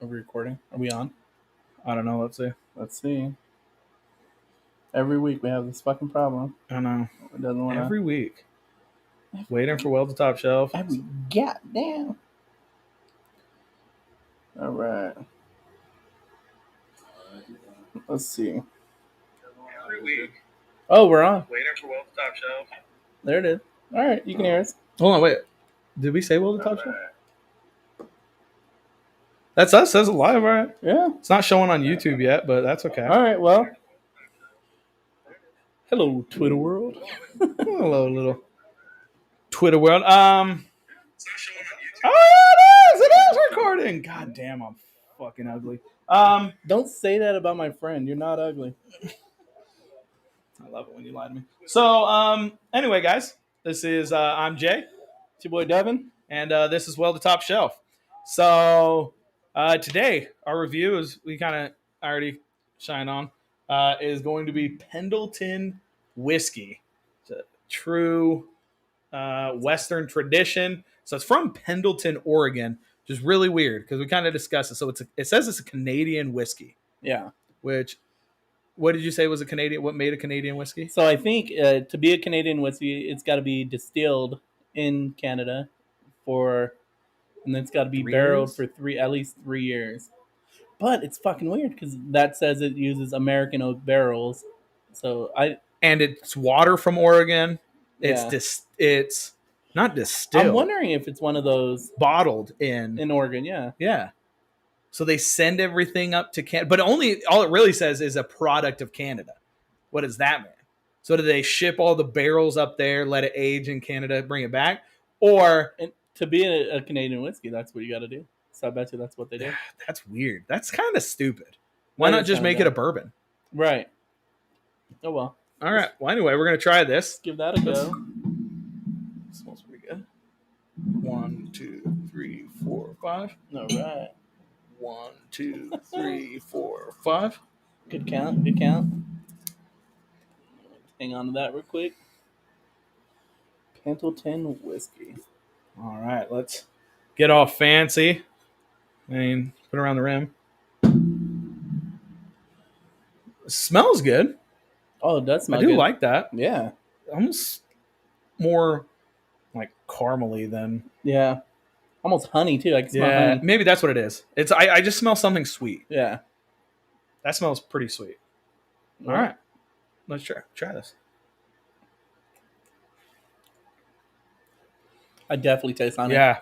Are we recording? Are we on? I don't know. Let's see. Let's see. Every week we have this fucking problem. I know. It doesn't want to. Every week. Waiting for Well to Top Shelf. Every goddamn. All right. Let's see. Every week. Oh, we're on. Waiting for Well to Top Shelf. There it is. All right, you can hear us. Hold on, wait. Did we say Well to Top Shelf? That's us. That's live, all right? Yeah. It's not showing on YouTube yet, but that's okay. All right, well. Hello, Twitter world. Hello, little Twitter world. Oh, it is recording. God damn, I'm fucking ugly. Don't say that about my friend. You're not ugly. I love it when you lie to me. So, anyway, guys, this is I'm Jay. It's your boy Devin, and this is Well to Top Shelf. So, today our review is we kind of already shine on is going to be Pendleton Whisky. It's a true Western tradition. So it's from Pendleton, Oregon, which is really weird because we kind of discussed it. So it says it's a Canadian whiskey. Yeah. Which, what did you say was a Canadian? What made a Canadian whiskey? So I think to be a Canadian whiskey, it's got to be distilled in Canada and then it's got to be barreled for at least 3 years. But it's fucking weird because that says it uses American oak barrels. And it's water from Oregon. Yeah. It's not distilled. I'm wondering if it's one of those bottled in Oregon. Yeah. Yeah. So they send everything up to Canada, but all it really says is a product of Canada. What does that mean? So do they ship all the barrels up there, let it age in Canada, bring it back, or to be a Canadian whiskey, that's what you got to do. So I bet you that's what they do. That's weird. That's kind of stupid. Why not just make it a bourbon? Right. Oh, well. All right. Well, anyway, we're going to try this. Let's give that a go. It smells pretty good. 1, 2, 3, 4, 5. All right. 1, 2, 3, 4, 5. Good count. Good count. Hang on to that real quick. Pendleton Whisky. All right. Let's get all fancy. I mean, put it around the rim. It smells good. Oh, it does smell good. I do good. like that. Yeah. Almost more like caramely than... Yeah. Almost honey, too. I can smell honey. Maybe that's what it is. I just smell something sweet. Yeah. That smells pretty sweet. All right. Let's try this. I definitely taste honey. Yeah.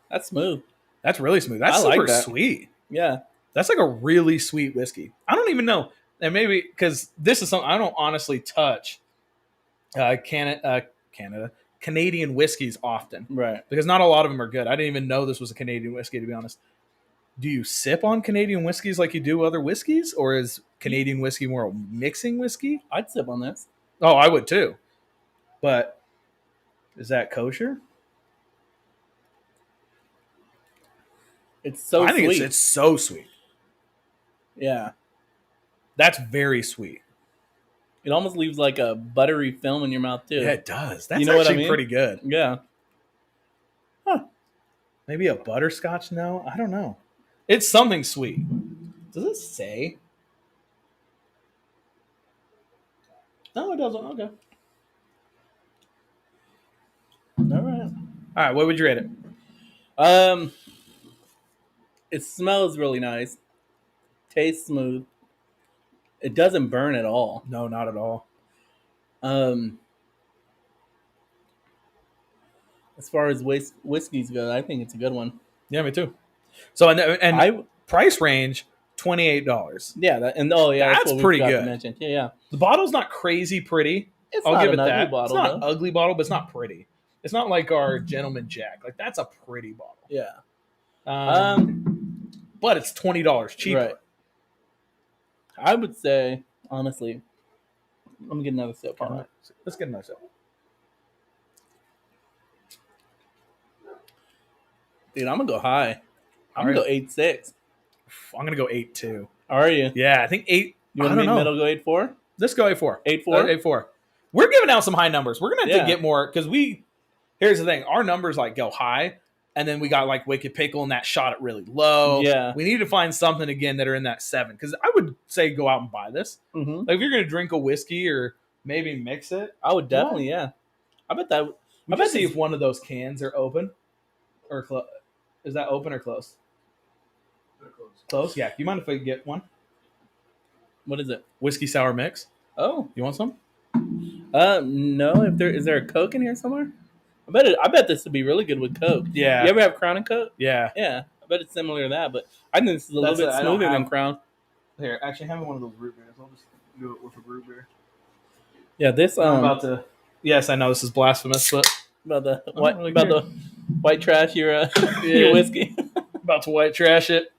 That's smooth. That's really smooth. That's super sweet. Yeah. That's like a really sweet whiskey. I don't even know. And maybe because this is something I don't honestly touch Canadian whiskeys often. Right. Because not a lot of them are good. I didn't even know this was a Canadian whiskey, to be honest. Do you sip on Canadian whiskeys like you do other whiskeys? Or is Canadian whiskey more a mixing whiskey? I'd sip on this. Oh, I would too. But is that kosher? It's so sweet. I think it's so sweet. Yeah. That's very sweet. It almost leaves like a buttery film in your mouth, too. Yeah, it does. That's what I mean? Pretty good. Yeah. Huh. Maybe a butterscotch? No, I don't know. It's something sweet. Does it say? No, it doesn't. Okay. All right. What would you rate it? It smells really nice. Tastes smooth. It doesn't burn at all. No, not at all. As far as whiskeys go, I think it's a good one. Yeah, me too. So and price range $28. Yeah, that's what pretty good. Mention. Yeah. The bottle's not crazy pretty. I'll give it that. It's not an ugly bottle, but it's not pretty. It's not like our Gentleman Jack. Like that's a pretty bottle. Yeah. But it's $20 cheaper. Right. I would say, honestly, let me get another sip on it. Let's get another sip. Dude, I'm going to go high. I'm going to go 8.6. I'm going to go 8.2. Are you? Yeah, I think 8. You want to meet middle, go 8.4? Let's go 8.4. 8.4? 8.4. We're giving out some high numbers. We're going to have to get more because here's the thing. Our numbers like go high. And then we got like Wicked Pickle, and that shot it really low. Yeah. We need to find something again that are in that 7. Because I would say go out and buy this. Mm-hmm. Like if you're gonna drink a whiskey or maybe mix it, I would definitely, yeah. I bet that. I bet see if one of those cans are open or closed. Is that open or closed? They're close. Closed? Yeah. You mind if I get one? What is it? Whiskey sour mix. Oh, You want some? no. If there is there a Coke in here somewhere? I bet this would be really good with Coke. Yeah. You ever have Crown and Coke? Yeah. Yeah. I bet it's similar to that, but I think this is a little That's bit it. I don't smoother than have- Crown. Here, actually, having one of those root beers. I'll just do it with a root beer. Yeah, this I'm about to. Yes, I know this is blasphemous, but about the I white don't really about care. the white trash your Yeah. your whiskey. about to white trash it.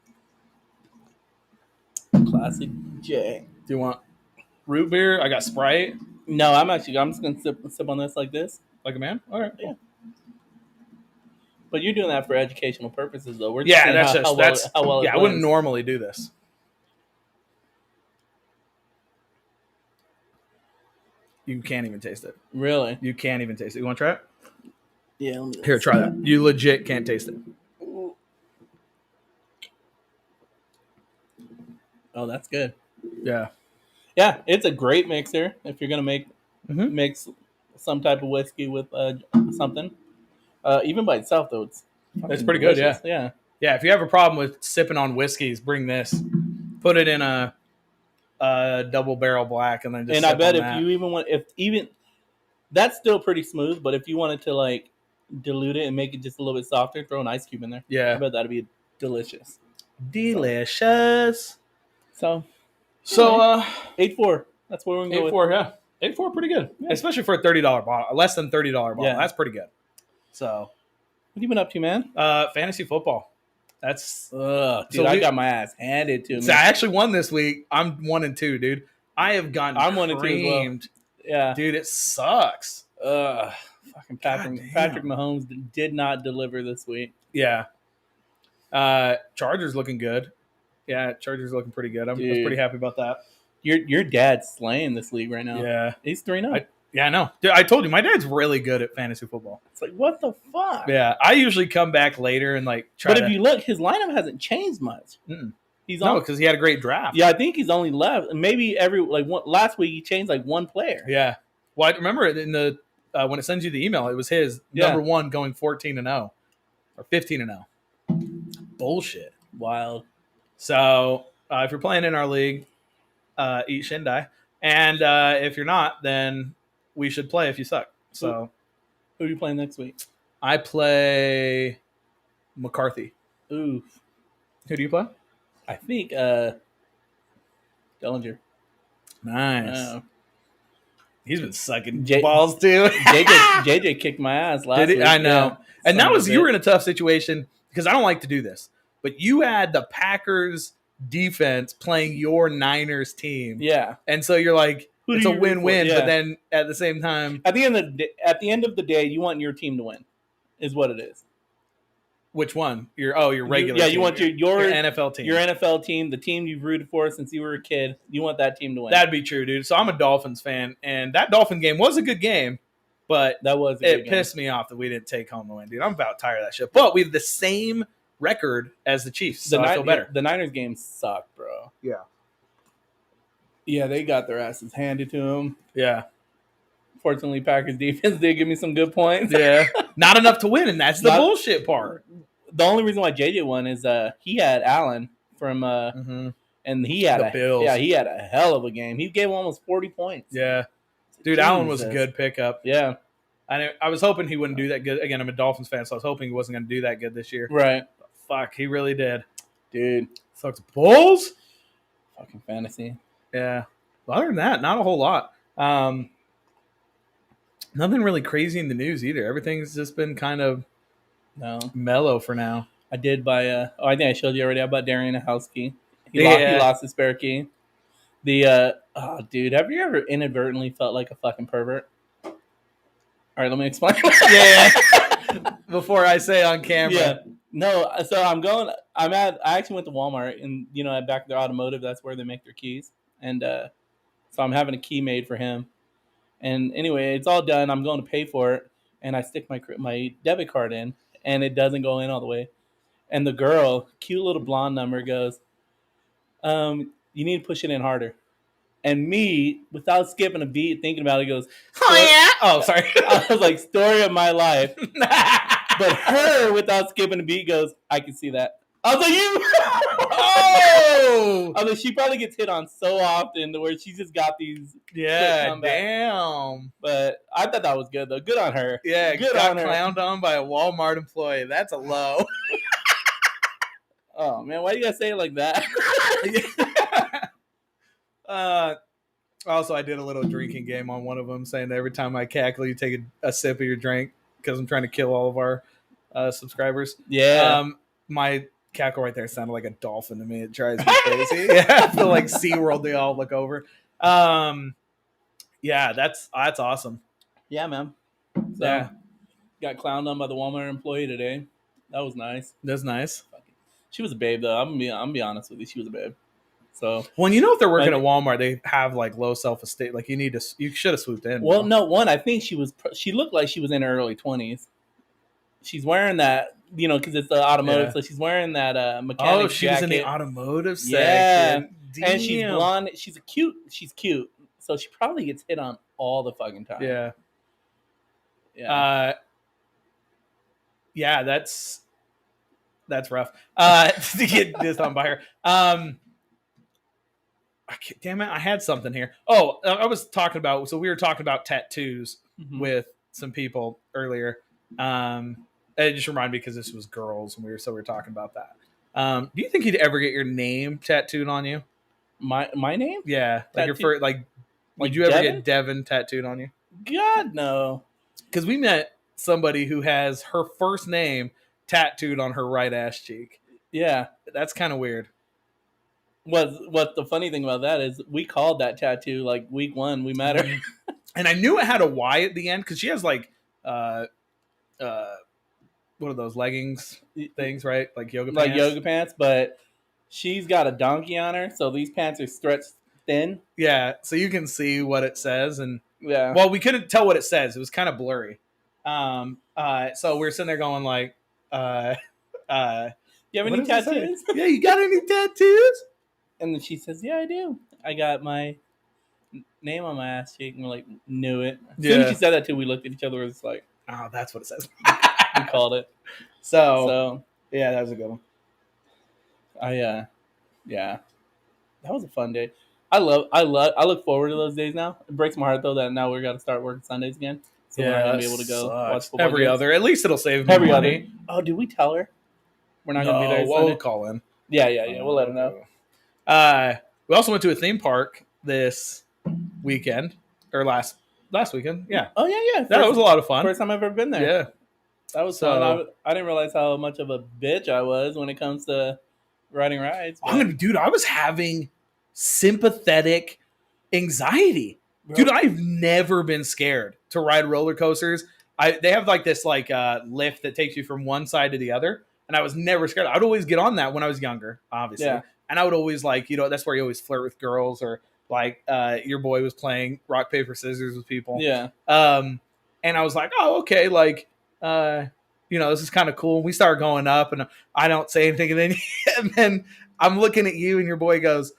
Classic J. Do you want root beer? I got Sprite. No, I'm just gonna sip on this like this. Like a man. All right. Yeah. But you're doing that for educational purposes, though. We're Yeah, seeing that's how well it yeah. I wouldn't blends. normally do this. You can't even taste it. Really? You can't even taste it. You want to try it? Yeah. Let me Here, try that. You legit can't taste it. Oh, that's good. Yeah. Yeah, it's a great mixer if you're gonna Mhm. mix some type of whiskey with something. Even by itself, though, it's fucking pretty good, delicious. Yeah. Yeah. If you have a problem with sipping on whiskeys, bring this. Put it in a double barrel black, and then just. And I sip bet on if that. you even that's still pretty smooth. But if you wanted to like dilute it and make it just a little bit softer, throw an ice cube in there. I Yeah. bet that'd be delicious. Delicious. So So 8-4. That's where we're gonna go. 8-4, yeah. 8-4, pretty good. Yeah. Especially for a $30 bottle. Less than $30 bottle. Yeah. That's pretty good. So What you been up to, man? fantasy football. That's Ugh, dude, So I we- got my ass handed to me. so I actually won this week. I'm 1-2, dude. I have gotten I'm 1-2 as well. creamed. Yeah. Dude, it sucks. Fucking God damn. Patrick Mahomes did not deliver this week. Yeah. Chargers looking good. Yeah, Chargers looking pretty good. I was Dude. pretty happy about that. Your dad's slaying this league right now. Yeah. He's 3-0. Yeah, I know. Dude, I told you, my dad's really good at fantasy football. It's like, what the fuck? Yeah, I usually come back later and like try But to. if you look, his lineup hasn't changed much. Mm-mm. He's no, on. because he had a great draft. Yeah, I think he's only left. Maybe last week he changed like one player. Yeah. Well, I remember it in the when it sends you the email, it was his Yeah. number 1 going 14-0 or 15-0. Bullshit. Wild. So if you're playing in our league, eat Shindai, and if you're not, then we should play if you suck. So Who are you playing next week? I play McCarthy. Ooh, Who do you play? I think Dellinger. Nice. He's been sucking J- balls too. JJ kicked my ass last Did he? week. I know. Yeah. And Son that of was a you were bitch. in a tough situation because I don't like to do this, but you had the Packers defense playing your Niners team, Yeah. and so you're like, Who it's do a you root for? win-win. Yeah. But then at the same time, At the end of the day, you want your team to win, is what it is. which one? Your regular. Yeah, team. you want your NFL team. Your NFL team, the team you've rooted for since you were a kid. You want that team to win. That'd be true, dude. So I'm a Dolphins fan, and that Dolphin game was a good game, but that was a it good game. pissed me off that we didn't take home the win, dude. I'm about tired of that shit. But we have the same record as the Chiefs, so I feel better. The Niners game sucked, bro. Yeah. Yeah, they got their asses handed to them. Yeah. Fortunately, Packers defense did give me some good points. Yeah. Not enough to win, and that's the Not- bullshit part. The only reason why JJ won is he had Allen from and he had The Bills. he had a hell of a game. He gave almost 40 points. Yeah. Dude, Allen was a Jesus. good pickup. Yeah, I was hoping he wouldn't do that good. Again, I'm a Dolphins fan, so I was hoping he wasn't going to do that good this year. right, Fuck, he really did. dude. Sucks balls. Fucking fantasy. Yeah. Other than that, not a whole lot. Nothing really crazy in the news either. Everything's just been kind of No, mellow for now. I did buy. I think I showed you already. I bought Darian a house key. He Yeah. lost his spare key. Dude, have you ever inadvertently felt like a fucking pervert? All right, let me explain. Yeah. Before I say on camera. Yeah. No, so I actually went to Walmart and, at back of their automotive, that's where they make their keys. And so I'm having a key made for him. And anyway, it's all done. I'm going to pay for it. And I stick my debit card in and it doesn't go in all the way. And the girl, cute little blonde number, goes, you need to push it in harder. And me, without skipping a beat, thinking about it, goes, Oh, sorry. I was like, story of my life. But her, without skipping a beat, goes, I can see that. I was like, you. Oh! I was like, she probably gets hit on so often to where she's just got these. Yeah, damn. But I thought that was good, though. Good on her. Yeah, good got on her. clowned on by a Walmart employee. That's a low. Oh, man, why you gotta say it like that? Also, I did a little drinking game on one of them, saying that every time I cackle, you take a sip of your drink because I'm trying to kill all of our subscribers. Yeah. My cackle right there sounded like a dolphin to me. It drives me crazy. Yeah, I feel like SeaWorld. They all look over. Yeah, that's awesome. Yeah, man. So, yeah. Got clowned on by the Walmart employee today. That was nice. That's nice. She was a babe, though. I'm gonna be honest with you. She was a babe. So, well, you know, if they're working at Walmart, they have like low self-esteem. Like you should have swooped in. Well, no, one, I think she looked like she was in her early 20s. She's wearing that, because it's the automotive, so she's wearing that mechanic Oh, she jacket. was in the automotive section. Yeah, damn. And she's blonde. She's cute. So she probably gets hit on all the fucking time. Yeah. Yeah. Yeah, that's rough. To get dissed on by her. Damn it, I had something here. Oh, I was talking about. So we were talking about tattoos with some people earlier. It just reminded me because this was girls, and we were talking about that. Do you think you'd ever get your name tattooed on you? My name? Yeah, like your first, like would you ever get Devin tattooed on you? God, no. Because we met somebody who has her first name tattooed on her right ass cheek. Yeah, that's kind of weird. What the funny thing about that is we called that tattoo like week 1 we met her, and I knew it had a Y at the end because she has like what are those leggings things, right? Like yoga pants. Like yoga pants, but she's got a donkey on her, so these pants are stretched thin. Yeah, so you can see what it says, and yeah. Well, we couldn't tell what it says; it was kind of blurry. So we were sitting there going like, "You have any tattoos? Yeah, you got any tattoos?" And then she says, "Yeah, I do. I got my name on my ass cheek." And we're like, "Knew it." As soon as she said that too, we looked at each other. It was like, "Oh, that's what it says." We called it. So yeah, that was a good one. Yeah, that was a fun day. I look forward to those days now. It breaks my heart though that now we're gonna start working Sundays again. So we're not gonna be able to go watch football every games. other. At least it'll save me every money. Other. Oh, did we tell her we're not gonna be there? We'll call in. Yeah. We'll let her know. We also went to a theme park this weekend or last weekend. Yeah. Oh yeah. That was a lot of fun. First time I've ever been there. Yeah. That was fun. I didn't realize how much of a bitch I was when it comes to riding rides. Dude, I was having sympathetic anxiety. Bro. Dude, I've never been scared to ride roller coasters. They have like this lift that takes you from one side to the other, and I was never scared. I would always get on that when I was younger, obviously. Yeah. And I would always that's where you always flirt with girls, or your boy was playing rock, paper, scissors with people. Yeah. And I was like, oh, okay, this is kind of cool. We start going up, and I don't say anything, and then I'm looking at you, and your boy goes,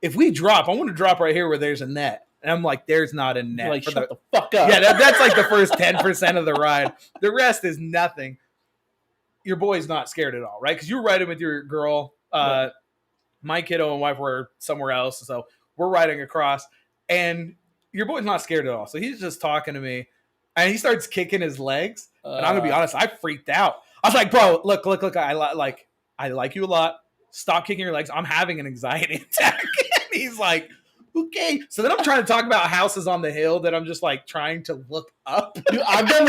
if we drop, I want to drop right here where there's a net. And I'm like, there's not a net. Like, shut the fuck up. Yeah, that's like the first 10% of the ride. The rest is nothing. Your boy's not scared at all, right? Because you were riding with your girl. My kiddo and wife were somewhere else, so we're riding across, and your boy's not scared at all. So he's just talking to me, and he starts kicking his legs. And I'm gonna be honest, I freaked out. I was like, bro, look, I like you a lot. Stop kicking your legs. I'm having an anxiety attack. And he's like, okay. So then I'm trying to talk about houses on the hill that I'm just like trying to look up. Dude, I did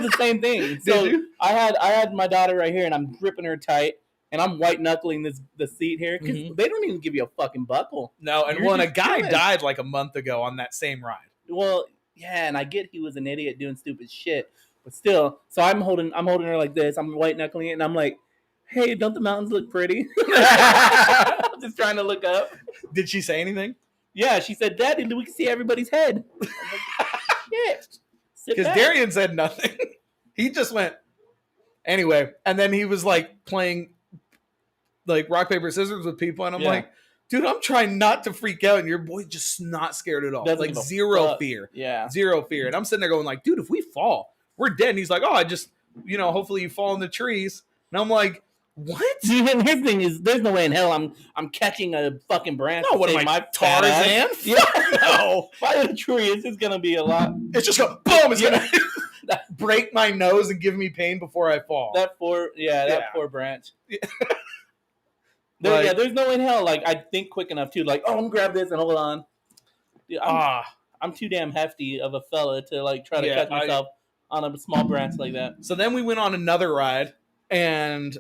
the same thing. So I had my daughter right here, and I'm gripping her tight, and I'm white knuckling the seat here because they don't even give you a fucking buckle. No, and a guy died like a month ago on that same ride. Well, yeah, and I get he was an idiot doing stupid shit, but still. So I'm holding her like this. I'm white knuckling it, and I'm like, hey, don't the mountains look pretty? I'm just trying to look up. Did she say anything? Yeah, she said, Daddy, we can see everybody's head. Yeah. Because Darian said nothing. He just went, Anyway, and then he was like playing like rock, paper, scissors with people. And I'm like, dude, I'm trying not to freak out. And your boy just not scared at all. Doesn't like give a zero fuck. fear. Yeah. Zero fear. And I'm sitting there going like, dude, if we fall, we're dead. And he's like, oh, I just, hopefully you fall in the trees. And I'm like, what? And his thing is, there's no way in hell I'm catching a fucking branch. No, what am I, Tarzan? Yeah. No. If I hit a tree, it's just going to be a lot. It's just going, boom, it's going to break my nose and give me pain before I fall. That poor branch. Yeah. There's no way in hell. Like, I think quick enough, too. Like, oh, I'm going to grab this and hold on. Dude, I'm too damn hefty of a fella to, like, try to catch myself on a small branch like that. So then we went on another ride, and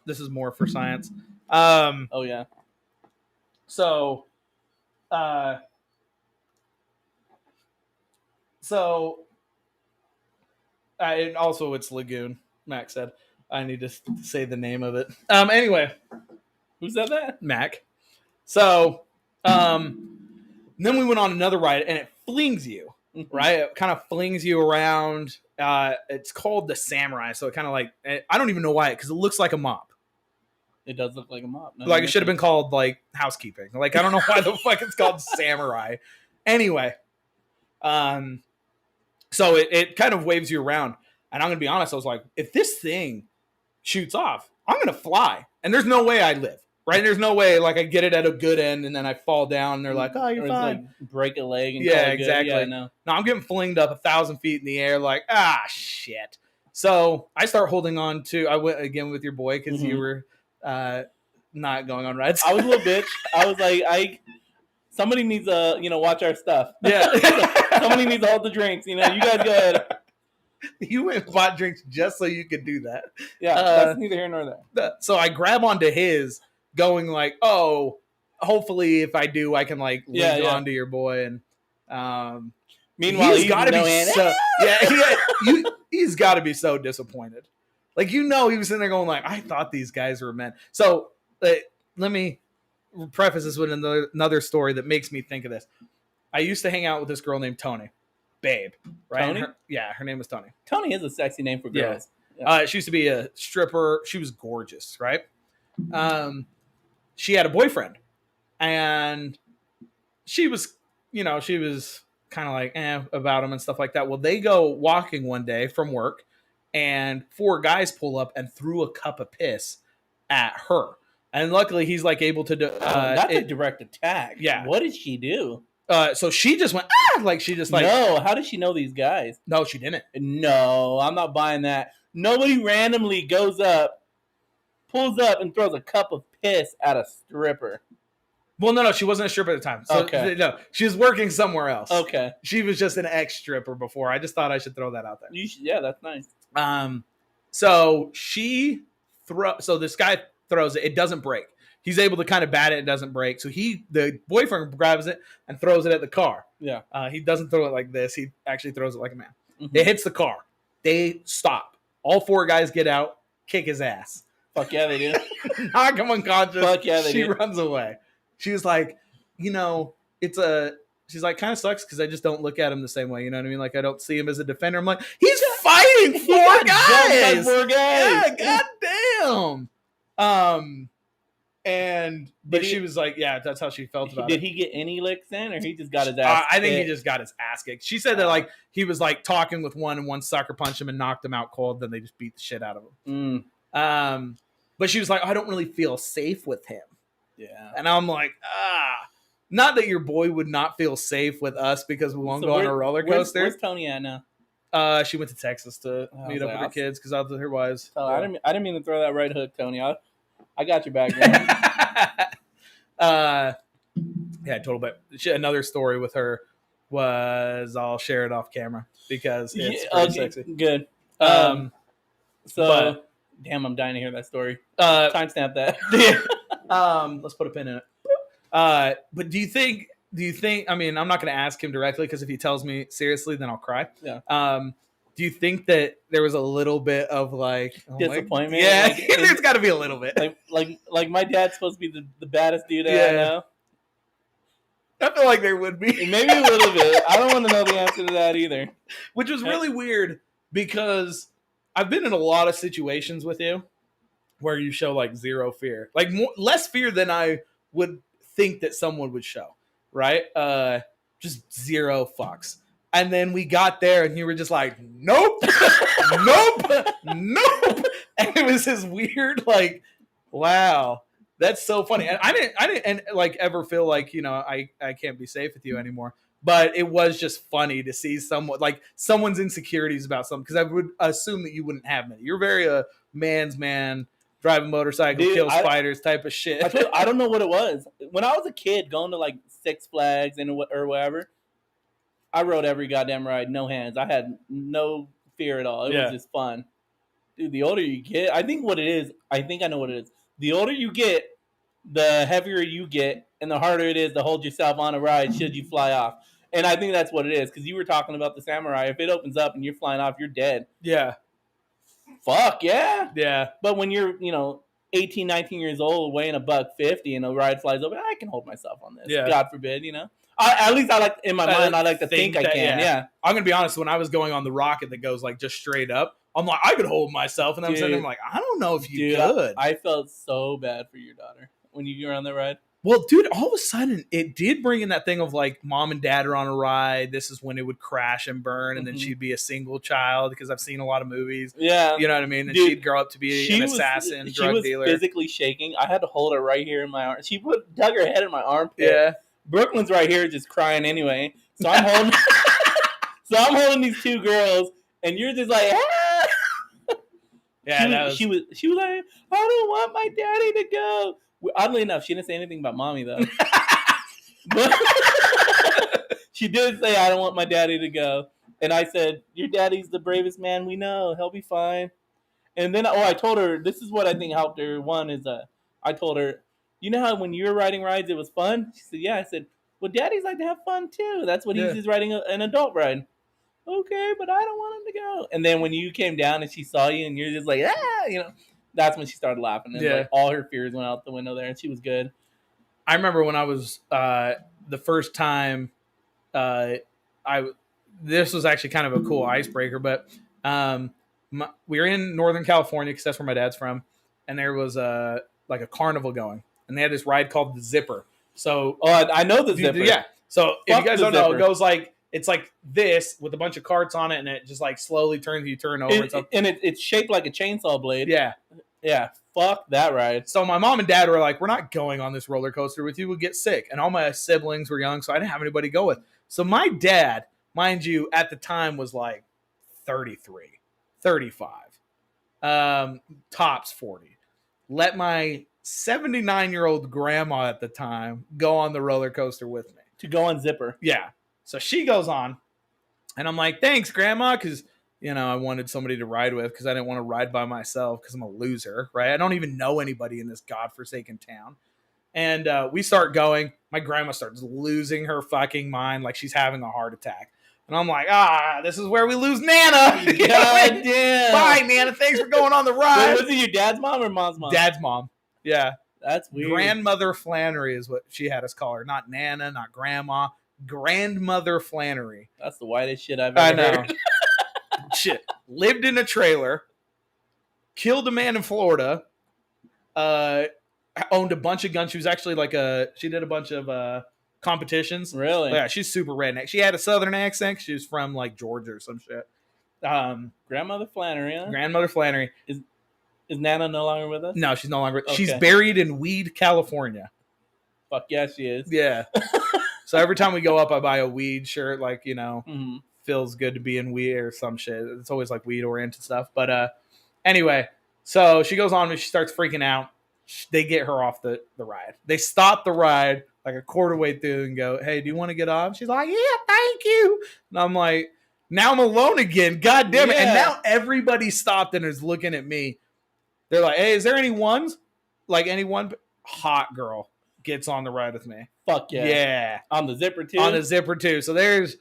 this is more for science. Oh, yeah. So, and also it's Lagoon, Max said. I need to say the name of it. Anyway. Who said that? Mac. So, then we went on another ride, and it flings you, right? It kind of flings you around. It's called the Samurai, so it kind of like, I don't even know why, because it looks like a mop. It does look like a mop. No, like, it should have been called, like, housekeeping. Like, I don't know why the fuck it's called Samurai. Anyway. So it kind of waves you around. And I'm going to be honest, I was like, if this thing shoots off, I'm going to fly. And there's no way I live, right? There's no way, like, I get it at a good end and then I fall down and they're like, oh, you're fine. Like, break a leg and yeah, exactly. Yeah, no, I'm getting flinged up 1,000 feet in the air like, shit. So I start holding on to, I went again with your boy because you were not going on rides. I was a little bitch. I was like, somebody needs to, watch our stuff. Yeah. Somebody needs to hold the drinks. You guys go ahead. You went and bought drinks just so you could do that. Yeah, that's neither here nor there. So I grab onto his, going like, oh, hopefully if I do, I can like lead onto your boy. And meanwhile, he's got to be he's got to be so disappointed. Like, he was sitting there going like, I thought these guys were men. So let me preface this with another story that makes me think of this. I used to hang out with this girl named Tony. Babe, right? Tony? Her name was Tony. Tony is a sexy name for girls. Yeah. She used to be a stripper. She was gorgeous, right? She had a boyfriend, and she was kind of like about him and stuff like that. Well, they go walking one day from work, and 4 guys pull up and threw a cup of piss at her. And luckily, he's like able to do. That's a direct attack. Yeah. What did she do? So she just went, like she just like. No, how does she know these guys? No, she didn't. No, I'm not buying that. Nobody randomly goes up, pulls up, and throws a cup of piss at a stripper. Well, no, she wasn't a stripper at the time. So, okay. No, she was working somewhere else. Okay. She was just an ex-stripper before. I just thought I should throw that out there. Yeah, that's nice. So so this guy throws it. It doesn't break. He's able to kind of bat it. It doesn't break. So the boyfriend grabs it and throws it at the car. Yeah. He doesn't throw it like this. He actually throws it like a man. Mm-hmm. It hits the car. They stop. All 4 guys get out, kick his ass. Fuck yeah, they do. Knock him unconscious. Fuck yeah, they do. She runs away. She was like, she's like, kind of sucks because I just don't look at him the same way. You know what I mean? Like, I don't see him as a defender. I'm like, he's fighting 4 guys. 4 guys. Yeah, goddamn. But she was like, yeah, that's how she felt about it. Did he get any licks in, or he just got his ass I think he just got his ass kicked. She said that like he was like talking with one, and one sucker punched him and knocked him out cold. Then they just beat the shit out of him. But she was like, I don't really feel safe with him. Yeah. And I'm like, not that your boy would not feel safe with us because we won't go on a roller coaster. Where's Tony at now? She went to Texas to meet up with her kids because I was with her wives. Oh, I didn't mean to throw that right hook, Tony. I got your back. Total. But another story with her was, I'll share it off camera because it's pretty sexy. Good. Damn, I'm dying to hear that story. Timestamp that. Let's put a pin in it. But do you think? I mean, I'm not going to ask him directly because if he tells me seriously, then I'll cry. Yeah. Do you think that there was a little bit of like disappointment? Yeah, there's got to be a little bit. Like my dad's supposed to be the baddest dude I know. I feel like there would be. Maybe a little bit. I don't want to know the answer to that either. Which was really weird because I've been in a lot of situations with you where you show like zero fear, like less fear than I would think that someone would show, right? Just zero fucks. And then we got there and you were just like, nope, nope, nope. And it was this weird, like, wow, that's so funny. And I didn't like ever feel like, I can't be safe with you anymore. But it was just funny to see someone's insecurities about something, because I would assume that you wouldn't have many. You're very a man's man, drive a motorcycle, kill spiders type of shit. I don't know what it was. When I was a kid going to like Six Flags or whatever, I rode every goddamn ride, no hands. I had no fear at all. It was just fun. Dude, the older you get, I think I know what it is. The older you get, the heavier you get, and the harder it is to hold yourself on a ride should you fly off. And I think that's what it is, because you were talking about the Samurai. If it opens up and you're flying off, you're dead. Yeah. Fuck, yeah. Yeah. But when you're, 18, 19 years old, weighing $150 and a ride flies over, I can hold myself on this. Yeah. God forbid, at least I like, in my mind, I like to think I can. Yeah. I'm going to be honest. When I was going on the rocket that goes like just straight up, I'm like, I could hold myself. And I'm sitting there like, I don't know if you could. I felt so bad for your daughter when you were on the ride. Well, dude, all of a sudden, it did bring in that thing of like mom and dad are on a ride. This is when it would crash and burn, and then she'd be a single child, because I've seen a lot of movies. Yeah. You know what I mean? And she'd grow up to be an assassin, drug dealer. She was physically shaking. I had to hold her right here in my arm. She dug her head in my armpit. Yeah. Brooklyn's right here just crying anyway. So I'm holding these two girls, and you're just like, ah! Yeah, she was like, I don't want my daddy to go. Oddly enough, she didn't say anything about mommy, though. But she did say, I don't want my daddy to go. And I said, your daddy's the bravest man we know. He'll be fine. And then, I told her, this is what I think helped her. One is, I told her, you know how when you were riding rides, it was fun? She said, yeah. I said, well, daddies like to have fun, too. That's what he's riding an adult ride. Okay, but I don't want him to go. And then when you came down and she saw you and you're just like, that's when she started laughing. And like all her fears went out the window there, and she was good. I remember when I was the first time this was actually kind of a cool icebreaker, but we were in Northern California, because that's where my dad's from, and there was like a carnival going, and they had this ride called the Zipper. So I know the Zipper. Yeah. So if you guys don't know, it goes like, it's like this with a bunch of carts on it, and it just like slowly turns, you turn over. And it's shaped like a chainsaw blade. Yeah. Yeah. Fuck that ride. So my mom and dad were like, we're not going on this roller coaster with you. We'll get sick. And all my siblings were young, so I didn't have anybody to go with. So my dad, mind you, at the time was like 33, 35, tops 40. Let my 79-year-old grandma at the time go on the roller coaster with me. To go on Zipper. Yeah. So she goes on, and I'm like, thanks, Grandma, because, I wanted somebody to ride with, because I didn't want to ride by myself, because I'm a loser, right? I don't even know anybody in this godforsaken town. And we start going. My grandma starts losing her fucking mind, like she's having a heart attack. And I'm like, this is where we lose Nana. God damn. Bye, Nana. Thanks for going on the ride. Was it your dad's mom or mom's mom? Dad's mom. Yeah. That's weird. Grandmother Flannery is what she had us call her. Not Nana, not Grandma. Grandmother Flannery. That's the whitest shit I've ever heard. Shit. Lived in a trailer. Killed a man in Florida. Owned a bunch of guns. She was actually she did a bunch of competitions. Really? Yeah, she's super redneck. She had a southern accent. She was from like Georgia or some shit. Grandmother Flannery, huh? Grandmother Flannery. Is Nana no longer with us? No, she's no longer. Okay. She's buried in Weed, California. Fuck yeah, she is. Yeah. So every time we go up, I buy a weed shirt, like, feels good to be in weed or some shit. It's always like weed oriented stuff. But anyway, so she goes on and she starts freaking out. They get her off the ride. They stop the ride like a quarter way through and go, hey, do you want to get off? She's like, yeah, thank you. And I'm like, now I'm alone again. God damn it. Yeah. And now everybody stopped and is looking at me. They're like, hey, is there any ones? Like anyone? Hot girl gets on the ride with me. Fuck yeah. Yeah. On the Zipper too? On the Zipper too. So there's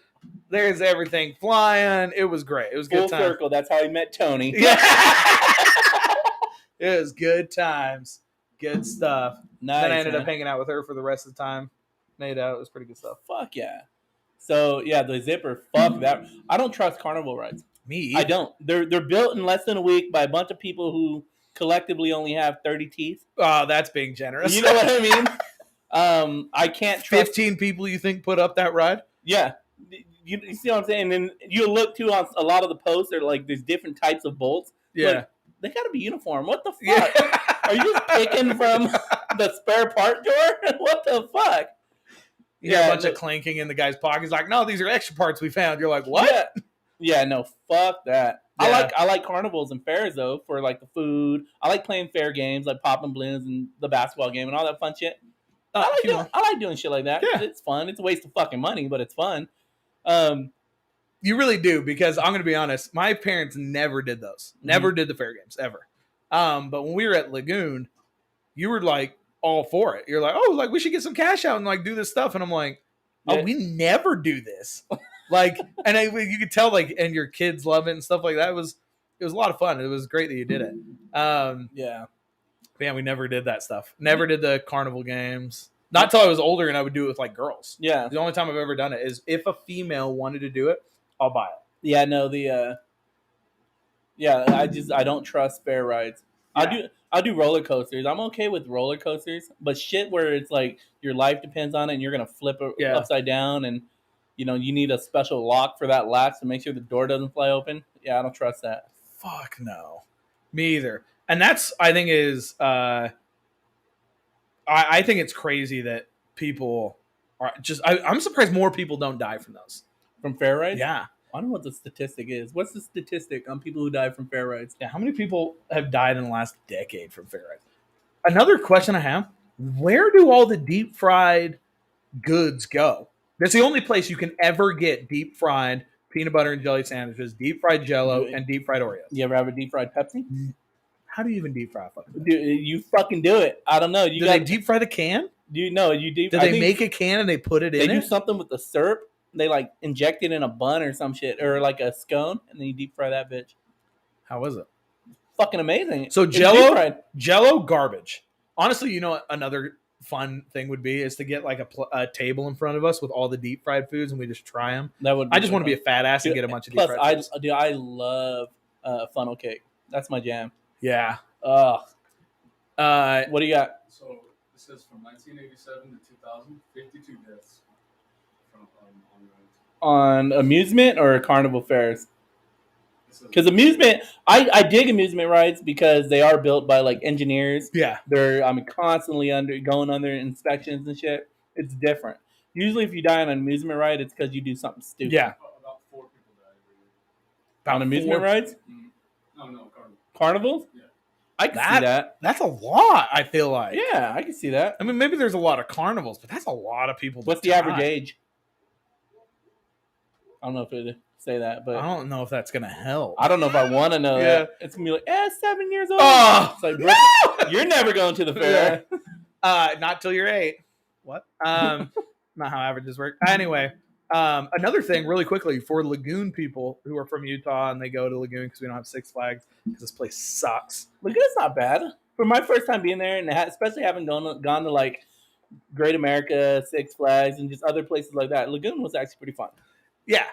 everything flying. It was great. It was good Full circle. That's how he met Tony. Yeah. It was good times. Good stuff. Nice. Then I ended up hanging out with her for the rest of the time. Made out. It was pretty good stuff. Fuck yeah. So, yeah, the Zipper, fuck that. I don't trust carnival rides. Me either. I don't. They're built in less than a week by a bunch of people who collectively only have 30 teeth. Oh, that's being generous. You know what I mean? I can't trust 15 people you think put up that ride? Yeah. You see what I'm saying? And you look too on a lot of the posts. They're like there's different types of bolts. Yeah. Like, they got to be uniform. What the fuck? Yeah. Are you just picking from the spare part drawer? What the fuck? You hear a bunch of clanking in the guy's pocket. He's like, no, these are extra parts we found. You're like, what? Yeah, no, fuck that. Yeah. I like carnivals and fairs though for like the food. I like playing fair games like popping balloons and the basketball game and all that fun shit. I like doing shit like that. Yeah. It's fun. It's a waste of fucking money, but it's fun. You really do, because I'm going to be honest, my parents never did those. Never did the fair games, ever. But when we were at Lagoon, you were like all for it. You're like, oh, like we should get some cash out and like do this stuff. And I'm like, oh, we never do this. Like, and you could tell like, and your kids love it and stuff like that. It was a lot of fun. It was great that you did it. Yeah. But yeah, we never did that stuff. Never did the carnival games. Not until I was older and I would do it with like girls. Yeah. The only time I've ever done it is if a female wanted to do it, I'll buy it. Yeah, no, I don't trust fair rides. Yeah. I do roller coasters. I'm okay with roller coasters, but shit where it's like your life depends on it and you're gonna flip it upside down and you need a special lock for that latch to make sure the door doesn't fly open. Yeah, I don't trust that. Fuck no. Me either. And that's, I think, is I think it's crazy that people are just I'm surprised more people don't die from those. From fair rides? Yeah. I don't know what the statistic is. What's the statistic on people who die from fair rides? Yeah, how many people have died in the last decade from fair rides? Another question I have, where do all the deep fried goods go? That's the only place you can ever get deep fried peanut butter and jelly sandwiches, deep fried Jell-O, and deep fried Oreos. You ever have a deep fried Pepsi? How do you even deep fry a fucking Pepsi? Dude, you fucking do it. I don't know. Do they deep fry the can? Do they make a can and they put it in it? They do something with the syrup. They like inject it in a bun or some shit, or like a scone, and then you deep fry that bitch. How was it? Fucking amazing. So Jell-O garbage. Honestly, another fun thing would be is to get like a table in front of us with all the deep fried foods and we just try them. I just want to be a fat ass and get a bunch of deep fried foods. I love funnel cake. That's my jam. Yeah. What do you got? So it says from 1987 to 2000, 52 deaths on amusement or carnival fairs. Because amusement, I dig amusement rides because they are built by like engineers. Yeah, they're constantly going under inspections and shit. It's different. Usually, if you die on an amusement ride, it's because you do something stupid. Yeah, about 4 people die every year. On amusement rides? No, carnivals. Yeah, I can see that. That's a lot. I feel like. Yeah, I can see that. I mean, maybe there's a lot of carnivals, but that's a lot of people. What's the average age? I don't know if it say that, but I don't know if that's gonna help. I don't know if I want to know that. It's gonna be like, 7 years old. Oh, it's like, no! You're never going to the fair. Not till you're 8. What? Not how averages work. Anyway, another thing, really quickly, for Lagoon people who are from Utah and they go to Lagoon because we don't have Six Flags because this place sucks. Lagoon's not bad. For my first time being there, and especially having gone to like Great America, Six Flags, and just other places like that, Lagoon was actually pretty fun. Yeah.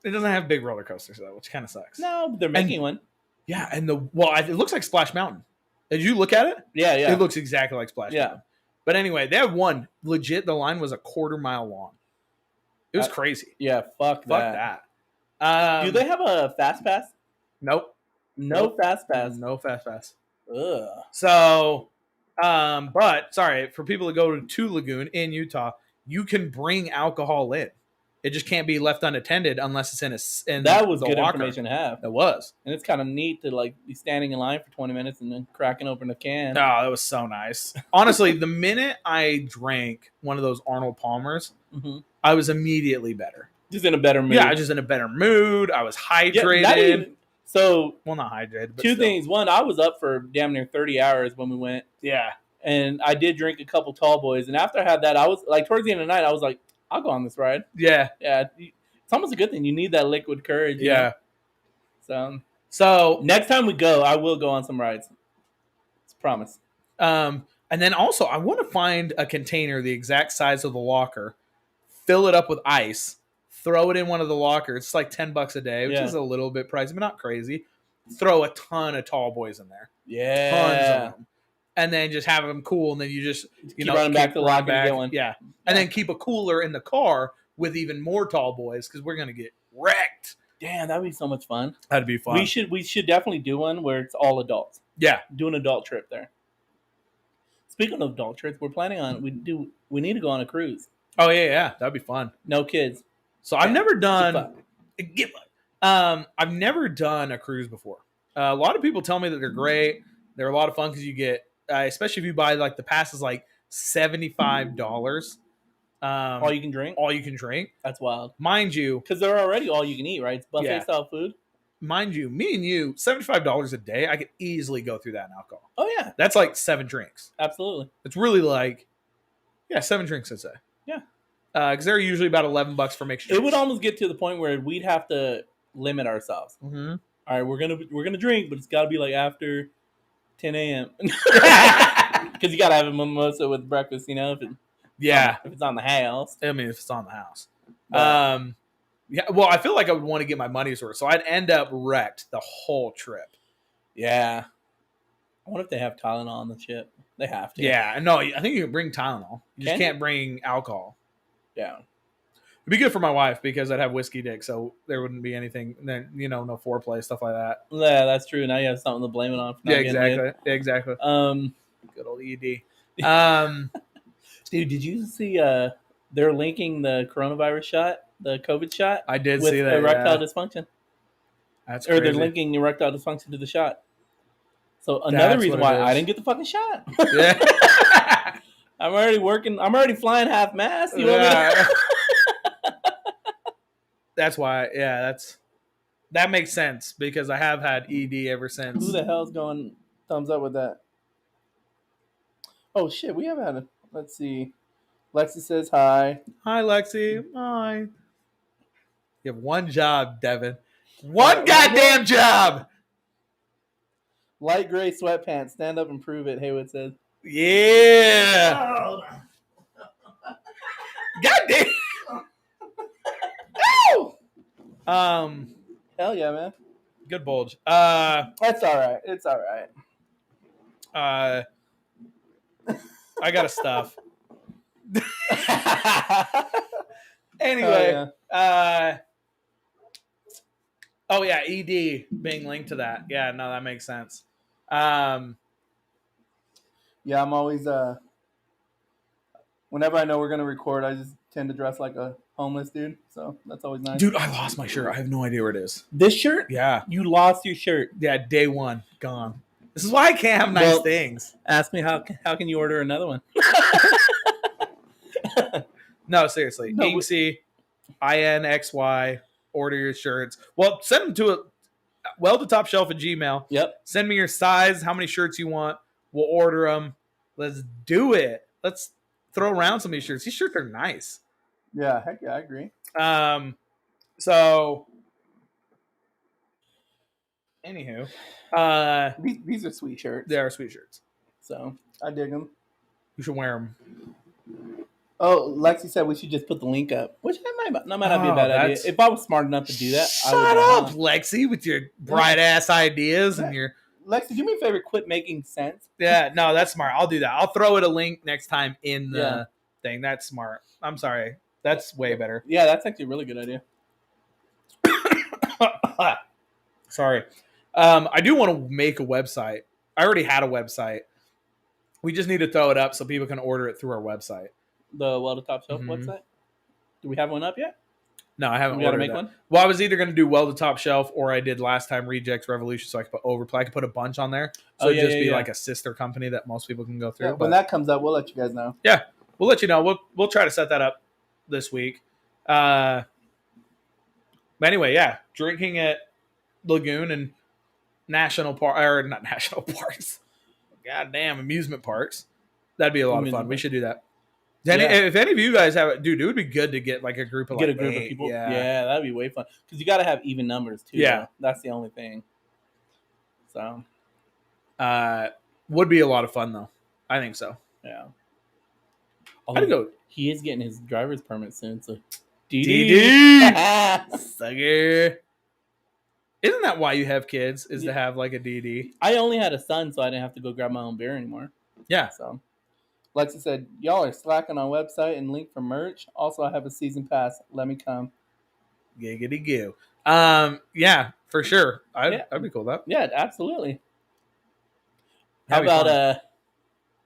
It doesn't have big roller coasters though, which kind of sucks. No, but they're making one. Yeah, and it looks like Splash Mountain. Did you look at it? Yeah. It looks exactly like Splash Mountain. But anyway, they have one. Legit, the line was a quarter-mile long. It was crazy. Yeah, fuck that. Do they have a fast pass? Nope. No fast pass. No fast pass. Ugh. So, but sorry, for people that go to Lagoon in Utah, you can bring alcohol in. It just can't be left unattended unless it's in that was the good locker. Information to have. It was. And it's kind of neat to like be standing in line for 20 minutes and then cracking open a can. Oh, that was so nice. Honestly, the minute I drank one of those Arnold Palmers, I was immediately better. Just in a better mood. Yeah, I was just in a better mood. I was hydrated. Well, not hydrated, but two things. One, I was up for damn near 30 hours when we went. Yeah. And I did drink a couple tall boys. And after I had that, I was like, towards the end of the night, I was like, I'll go on this ride. Yeah. Yeah. It's almost a good thing. You need that liquid courage. Yeah. So next time we go, I will go on some rides. It's a promise. And then also, I want to find a container the exact size of the locker, fill it up with ice, throw it in one of the lockers. It's like $10 a day, which is a little bit pricey, but not crazy. Throw a ton of tall boys in there. Yeah. Tons of them. And then just have them cool, and then you just keep running back to the locker to get one. Yeah. And then keep a cooler in the car with even more tall boys because we're gonna get wrecked. Damn, that'd be so much fun. That'd be fun. We should definitely do one where it's all adults. Yeah. Do an adult trip there. Speaking of adult trips, we're planning on we need to go on a cruise. Oh yeah, that'd be fun. No kids. So I've never done I've never done a cruise before. A lot of people tell me that they're great. They're a lot of fun because you get especially if you buy like the pass is like $75. All you can drink? All you can drink. That's wild. Mind you. Because they're already all you can eat, right? It's buffet style food. Mind you, me and you, $75 a day, I could easily go through that in alcohol. Oh, yeah. That's like 7 drinks. Absolutely. It's really like, 7 drinks, I'd say. Yeah. Because they're usually about $11 for mixed drinks. It would almost get to the point where we'd have to limit ourselves. Mm-hmm. All right, we're gonna drink, but it's got to be like after 10 a.m. Because you got to have a mimosa with breakfast, you know? If it's on the house. I mean, if it's on the house. Well, I feel like I would want to get my money's worth, so I'd end up wrecked the whole trip. Yeah. I wonder if they have Tylenol on the ship. They have to. Yeah, no, I think you can bring Tylenol. You just can't bring alcohol. Yeah. It'd be good for my wife because I'd have whiskey dick, so there wouldn't be anything, then no foreplay, stuff like that. Yeah, that's true. Now you have something to blame it on. Yeah, exactly. Good old ED. Dude, did you see they're linking the coronavirus shot, the COVID shot? I did with see that. Erectile dysfunction. That's crazy. Or they're linking erectile dysfunction to the shot. So another reason why I didn't get the fucking shot. Yeah. I'm already flying half mast. You want me to... That's why, that makes sense because I have had ED ever since. Who the hell's going thumbs up with that? Oh shit, we haven't had a. Let's see. Lexi says hi. Hi, Lexi. Hi. You have one job, Devin. One goddamn job. Light gray sweatpants. Stand up and prove it. Haywood says. Yeah. Goddamn. Hell yeah, man. Good bulge. That's all right. It's all right. I got to stuff. Anyway, ED being linked to that. Yeah, no, that makes sense. Yeah, I'm always whenever I know we're gonna record, I just tend to dress like a homeless dude. So that's always nice. Dude, I lost my shirt. I have no idea where it is. This shirt? Yeah. You lost your shirt. Yeah, day one. Gone. This is why I can't have nice things. Ask me how can you order another one? No, seriously. Inksy, INXY, order your shirts. Well, send them to well-to-top-shelf at Gmail. Yep. Send me your size, how many shirts you want. We'll order them. Let's do it. Let's throw around some of these shirts. These shirts are nice. Yeah, heck yeah, I agree. So, anywho. These are sweet shirts. They are sweet shirts. So, I dig them. You should wear them. Oh, Lexi said we should just put the link up, which might not be a bad idea. If I was smart enough to do that, Shut up, Lexi, with your bright-ass ideas and your... Lexi, do me a favor, quit making sense. Yeah, no, that's smart. I'll do that. I'll throw it a link next time in the thing. That's smart. I'm sorry. That's way better. Yeah, that's actually a really good idea. Sorry. I do want to make a website. I already had a website. We just need to throw it up so people can order it through our website. The Well to Top Shelf website? Do we have one up yet? No, I haven't. We got to make one? Well, I was either going to do Well to Top Shelf or I did last time Rejects Revolution, so I could put Overplay. I could put a bunch on there. So it'd just be like a sister company that most people can go through. Yeah, when that comes up, we'll let you guys know. Yeah, we'll let you know. We'll try to set that up this week. But anyway, drinking at Lagoon and National Park, or not National Parks. Goddamn, amusement parks. That'd be a lot of fun. We should do that. If any of you guys have it, dude, it would be good to get like a group of of people. Yeah, that'd be way fun because you got to have even numbers too. Yeah, though. That's the only thing. So, would be a lot of fun though. I think so. Yeah. I'd go. He is getting his driver's permit soon, so DD. Sucker. Isn't that why you have kids? Is to have like a DD? I only had a son, so I didn't have to go grab my own beer anymore. Yeah. So, Lexi said, y'all are slacking on website and link for merch. Also, I have a season pass. Let me come. Giggity goo. Yeah, for sure. I'd be cool with that. Yeah, absolutely. How about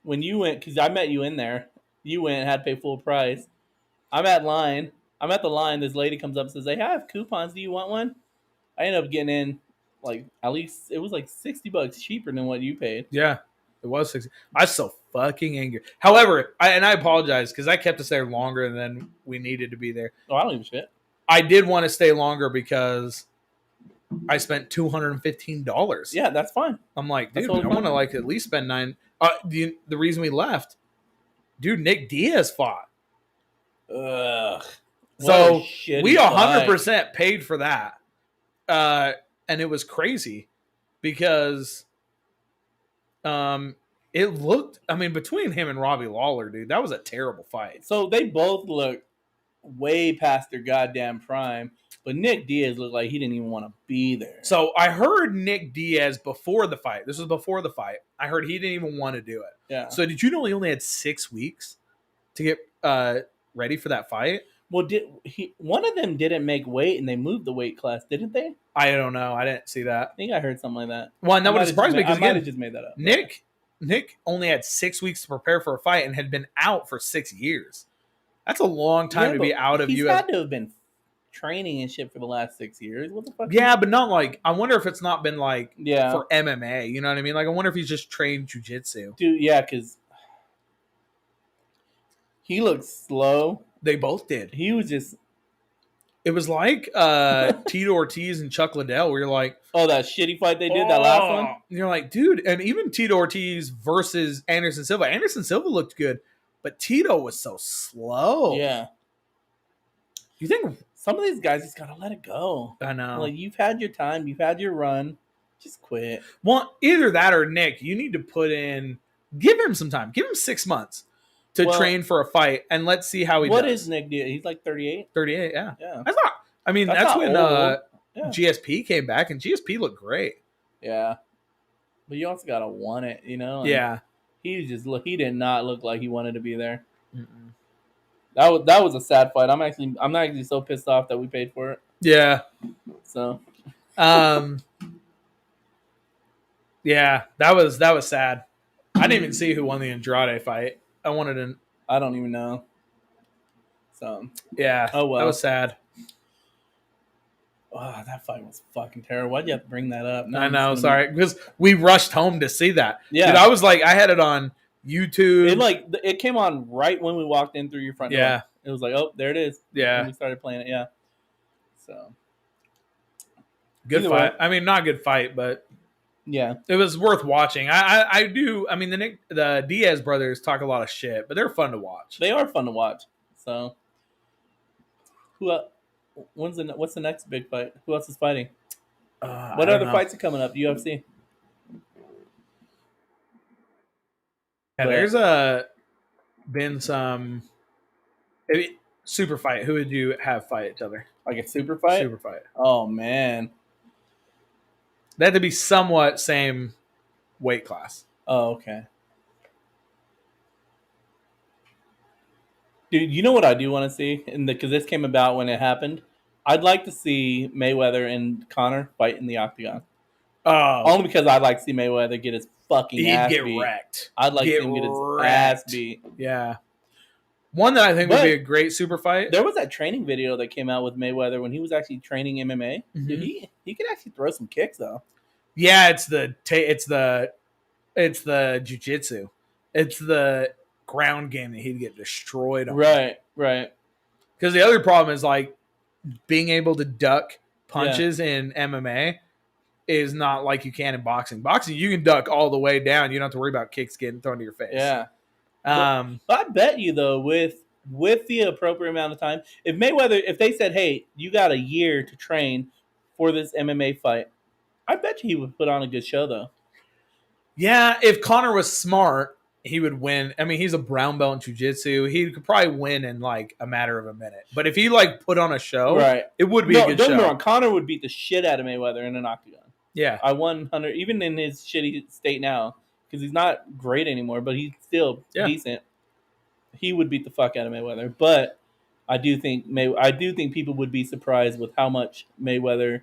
when you went, because I met you in there, you went and had to pay full price. I'm at the line. This lady comes up and says, hey, I have coupons. Do you want one? I ended up getting in, like, at least it was like $60 cheaper than what you paid. Yeah, it was 60. I was so fucking angry. However, I apologize because I kept us there longer than we needed to be there. Oh, I don't give a shit. I did want to stay longer because I spent $215. Yeah, that's fine. I'm like, dude, totally I want to like at least spend $9. The reason we left, dude, Nick Diaz fought. Ugh. So we 100% paid for that. And it was crazy because it looked, I mean, between him and Robbie Lawler, dude, that was a terrible fight. So they both look way past their goddamn prime, but Nick Diaz looked like he didn't even want to be there. So I heard Nick Diaz before the fight. This was before the fight. I heard he didn't even want to do it. Yeah. So did you know he only had 6 weeks to get ready for that fight? Well, one of them didn't make weight and they moved the weight class, didn't they? I don't know. I didn't see that. I think I heard something like that. Well, that would have surprised me because I might have just made that up. Nick only had 6 weeks to prepare for a fight and had been out for 6 years. That's a long time to be out of He's UFC. had to have been training and shit for the last 6 years. What the fuck? Yeah, but not like, I wonder if it's not been like Yeah. for MMA. You know what I mean? Like, I wonder if he's just trained jiu-jitsu. Dude, yeah, because he looked slow. They both did. He was just... It was like Tito Ortiz and Chuck Liddell, where you're like, oh, that shitty fight they did, that last one? You're like, dude, and even Tito Ortiz versus Anderson Silva. Anderson Silva looked good, but Tito was so slow. Yeah. You think some of these guys just gotta let it go? I know. Like, you've had your time, you've had your run. Just quit. Well, either that or Nick, you need to give him some time. Give him 6 months to train for a fight, and let's see how he does. What is Nick Diaz? He's like 38? 38, yeah. Yeah. That's not, I mean, that's when Yeah. GSP came back, and GSP looked great. Yeah. But you also gotta want it, you know? And yeah. he did not look like he wanted to be there. Mm-mm. That was a sad fight. I'm not actually so pissed off that we paid for it. Yeah. So yeah, that was sad. I didn't even see who won the Andrade fight. I don't even know. So yeah. Oh well. That was sad. Oh, that fight was fucking terrible. Why'd you have to bring that up? I know, sorry. Because we rushed home to see that. Yeah. Dude, I was like, I had it on YouTube. It came on right when we walked in through your front door. Yeah. It was like, oh, there it is. Yeah. And we started playing it, yeah. So good fight. I mean, not a good fight, but yeah, it was worth watching. I do. I mean, the Diaz brothers talk a lot of shit, but they're fun to watch. They are fun to watch. So, what's the next big fight? Who else is fighting? What other fights are coming up? UFC. Yeah, there's been some super fight. Who would you have fight each other? Like a super fight? Super fight. Oh man. They had to be somewhat same weight class. Oh, okay. Dude, you know what I do want to see? Because this came about when it happened. I'd like to see Mayweather and Conor fight in the octagon. Oh. Only because I'd like to see Mayweather get his fucking ass beat. He'd get wrecked. I'd like to see him get his ass beat. Yeah. One that I think would be a great super fight. There was that training video that came out with Mayweather when he was actually training MMA. Mm-hmm. Dude, he could actually throw some kicks though. Yeah, it's the jiu-jitsu. It's the ground game that he'd get destroyed on. Right. Because the other problem is like being able to duck punches in MMA is not like you can in boxing. Boxing, you can duck all the way down. You don't have to worry about kicks getting thrown to your face. Yeah. But I bet you though, with the appropriate amount of time, if they said, "Hey, you got a year to train for this MMA fight," I bet you he would put on a good show though. Yeah, if Conor was smart, he would win. I mean, he's a brown belt in jiu-jitsu. He could probably win in like a matter of a minute. But if he like put on a show, Right. it would be a good don't get me show. wrong. Conor would beat the shit out of Mayweather in an octagon. Yeah. I 100, even in his shitty state now, because he's not great anymore, but he's still decent. He would beat the fuck out of Mayweather. But I do think people would be surprised with how much Mayweather,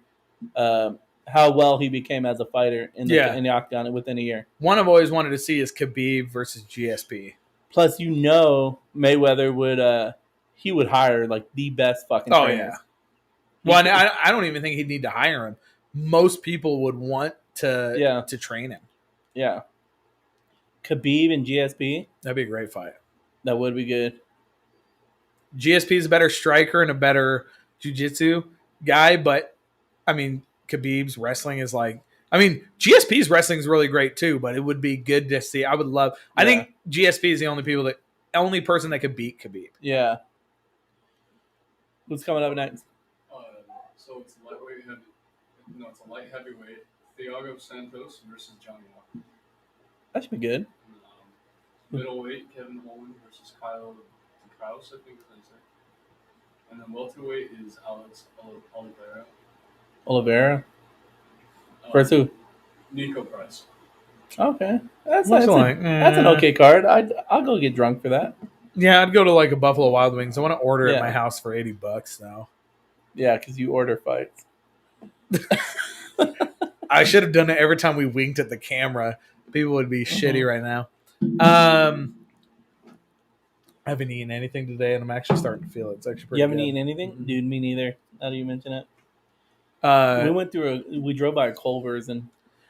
how well he became as a fighter in the octagon within a year. One I've always wanted to see is Khabib versus GSP. Plus, Mayweather would he would hire like the best fucking trainers. Well, I don't even think he'd need to hire him. Most people would want to train him. Yeah. Khabib and GSP. That'd be a great fight. That would be good. GSP is a better striker and a better jiu-jitsu guy, but I mean, Khabib's wrestling is like, I mean, GSP's wrestling is really great too, but it would be good to see. I would love, I think GSP is the only person that could beat Khabib. Yeah. Who's coming up next? So it's lightweight heavy. No, it's a light heavyweight. Thiago Santos versus Johnny Walker. That should be good. Middleweight Kevin Holland versus Kyle Kraus, I think that's it. And then welterweight is Alex Oliveira. Oliveira? Versus who? Nico Price. Okay. That's an okay card. I'll go get drunk for that. Yeah, I'd go to like a Buffalo Wild Wings. I want to order at my house for $80 now. Yeah, because you order fights. I should have done it every time we winked at the camera. People would be shitty right now. I haven't eaten anything today, and I'm actually starting to feel it. It's actually pretty. You haven't good. eaten anything, dude? Me neither. Now that you mention it, we drove by Culver's, and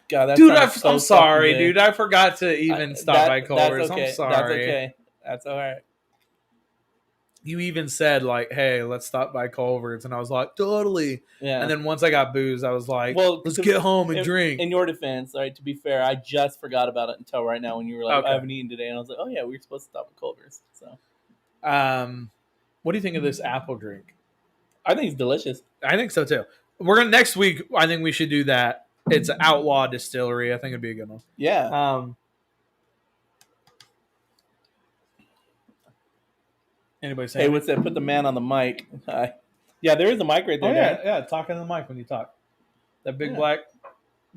God, that dude, I'm sorry, dude. I forgot to even stop by Culver's. Okay. I'm sorry. That's okay. That's all right. You even said like, "Hey, let's stop by Culver's," and I was like, "Totally." Yeah. And then once I got booze, I was like, "Well, let's get home and drink." In your defense, right? To be fair, I just forgot about it until right now when you were like, "I haven't eaten today," and I was like, "Oh yeah, we were supposed to stop at Culver's." So, what do you think of this apple drink? I think it's delicious. I think so too. We're gonna next week. I think we should do that. It's an Outlaw Distillery. I think it'd be a good one. Yeah. Anybody say? Hey, what's that? Put the man on the mic. Yeah, there is a mic right there. Oh yeah, talking to the mic when you talk. That big black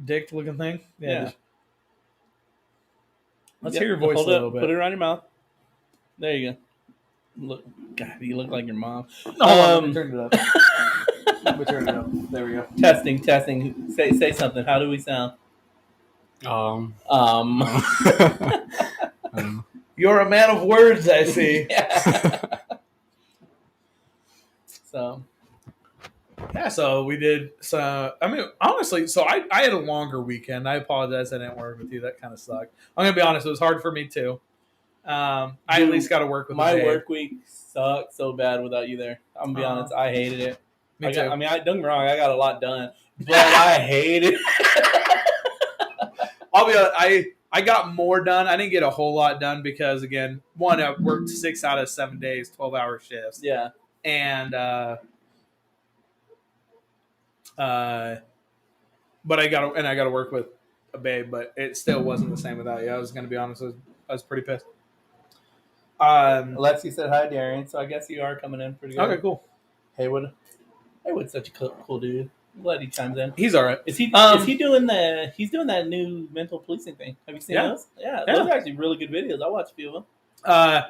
dick looking thing. Yeah. Let's hear your voice a little bit. Put it around your mouth. There you go. Look, God, you look like your mom. Let me turn it up. Let me turn it up. There we go. Testing. Say something. How do we sound? You're a man of words, I see. So we did. So I mean, honestly, so I had a longer weekend. I apologize I didn't work with you. That kind of sucked. I'm gonna be honest. It was hard for me too. I at least got to work with my work week sucked so bad without you there. I'm gonna be honest. I hated it. Me too. Don't get me wrong. I got a lot done, but I hated it. I'll be honest. I got more done. I didn't get a whole lot done because, again, one, I worked 6 out of 7 days, 12-hour shifts. Yeah. And, but I got to work with a babe, but it still wasn't the same without you. I was going to be honest. I was pretty pissed. Alexi said hi, Darian. So I guess you are coming in pretty good. Okay, cool. Haywood's such a cool dude. I'm glad he chimes in. He's all right. Is he doing he's doing that new mental policing thing? Have you seen those? Yeah, those are actually really good videos. I watched a few of them.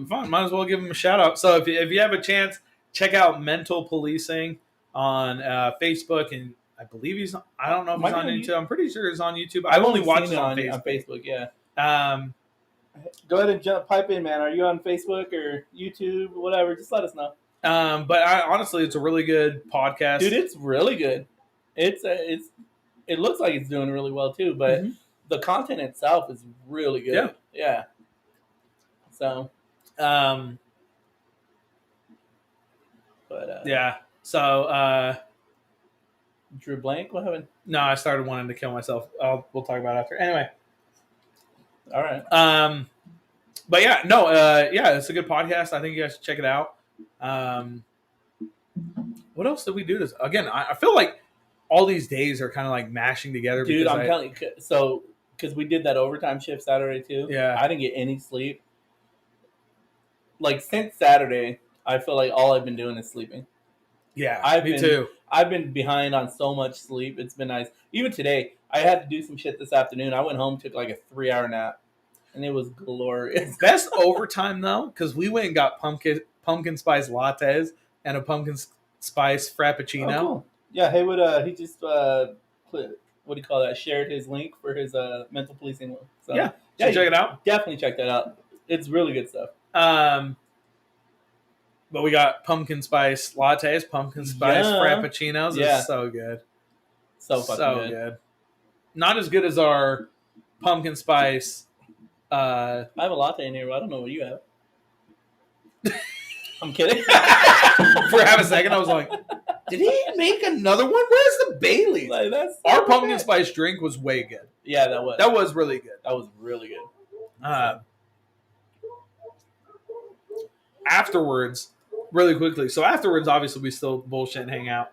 Fine. Might as well give him a shout out. So if you have a chance, check out Mental Policing on Facebook, and I believe he's. I don't know if he's on YouTube. I'm pretty sure he's on YouTube. I've only watched it on Facebook. Yeah. Go ahead and pipe in, man. Are you on Facebook or YouTube, whatever? Just let us know. But honestly, it's a really good podcast, dude. It's really good. It looks like it's doing really well too, but the content itself is really good. Yeah. So, So, Drew blank. What happened? No, I started wanting to kill myself. We'll talk about it after. Anyway. All right. But yeah, it's a good podcast. I think you guys should check it out. What else did we do this? Again, I feel like all these days are kind of like mashing together. Dude, I'm telling you. So because we did that overtime shift Saturday too. Yeah. I didn't get any sleep. Like since Saturday, I feel like all I've been doing is sleeping. Yeah, me too. I've been behind on so much sleep. It's been nice. Even today, I had to do some shit this afternoon. I went home, took like a 3-hour nap, and it was glorious. Best overtime though, because we went and got pumpkin spice lattes and a pumpkin spice frappuccino. Oh, cool. Yeah, Haywood, he just what do you call that? Shared his link for his mental policing. So, yeah, check it out. Definitely check that out. It's really good stuff. But we got pumpkin spice lattes, pumpkin spice frappuccinos. Yeah. It's so good. So fucking good. Not as good as our pumpkin spice. I have a latte in here, but I don't know what you have. I'm kidding. For half a second, I was like, did he make another one? Where's the Bailey's? Like, our pumpkin spice drink was way good. Yeah, that was. That was really good. That was really good. Afterwards, really quickly. So afterwards, obviously, we still bullshit and hang out.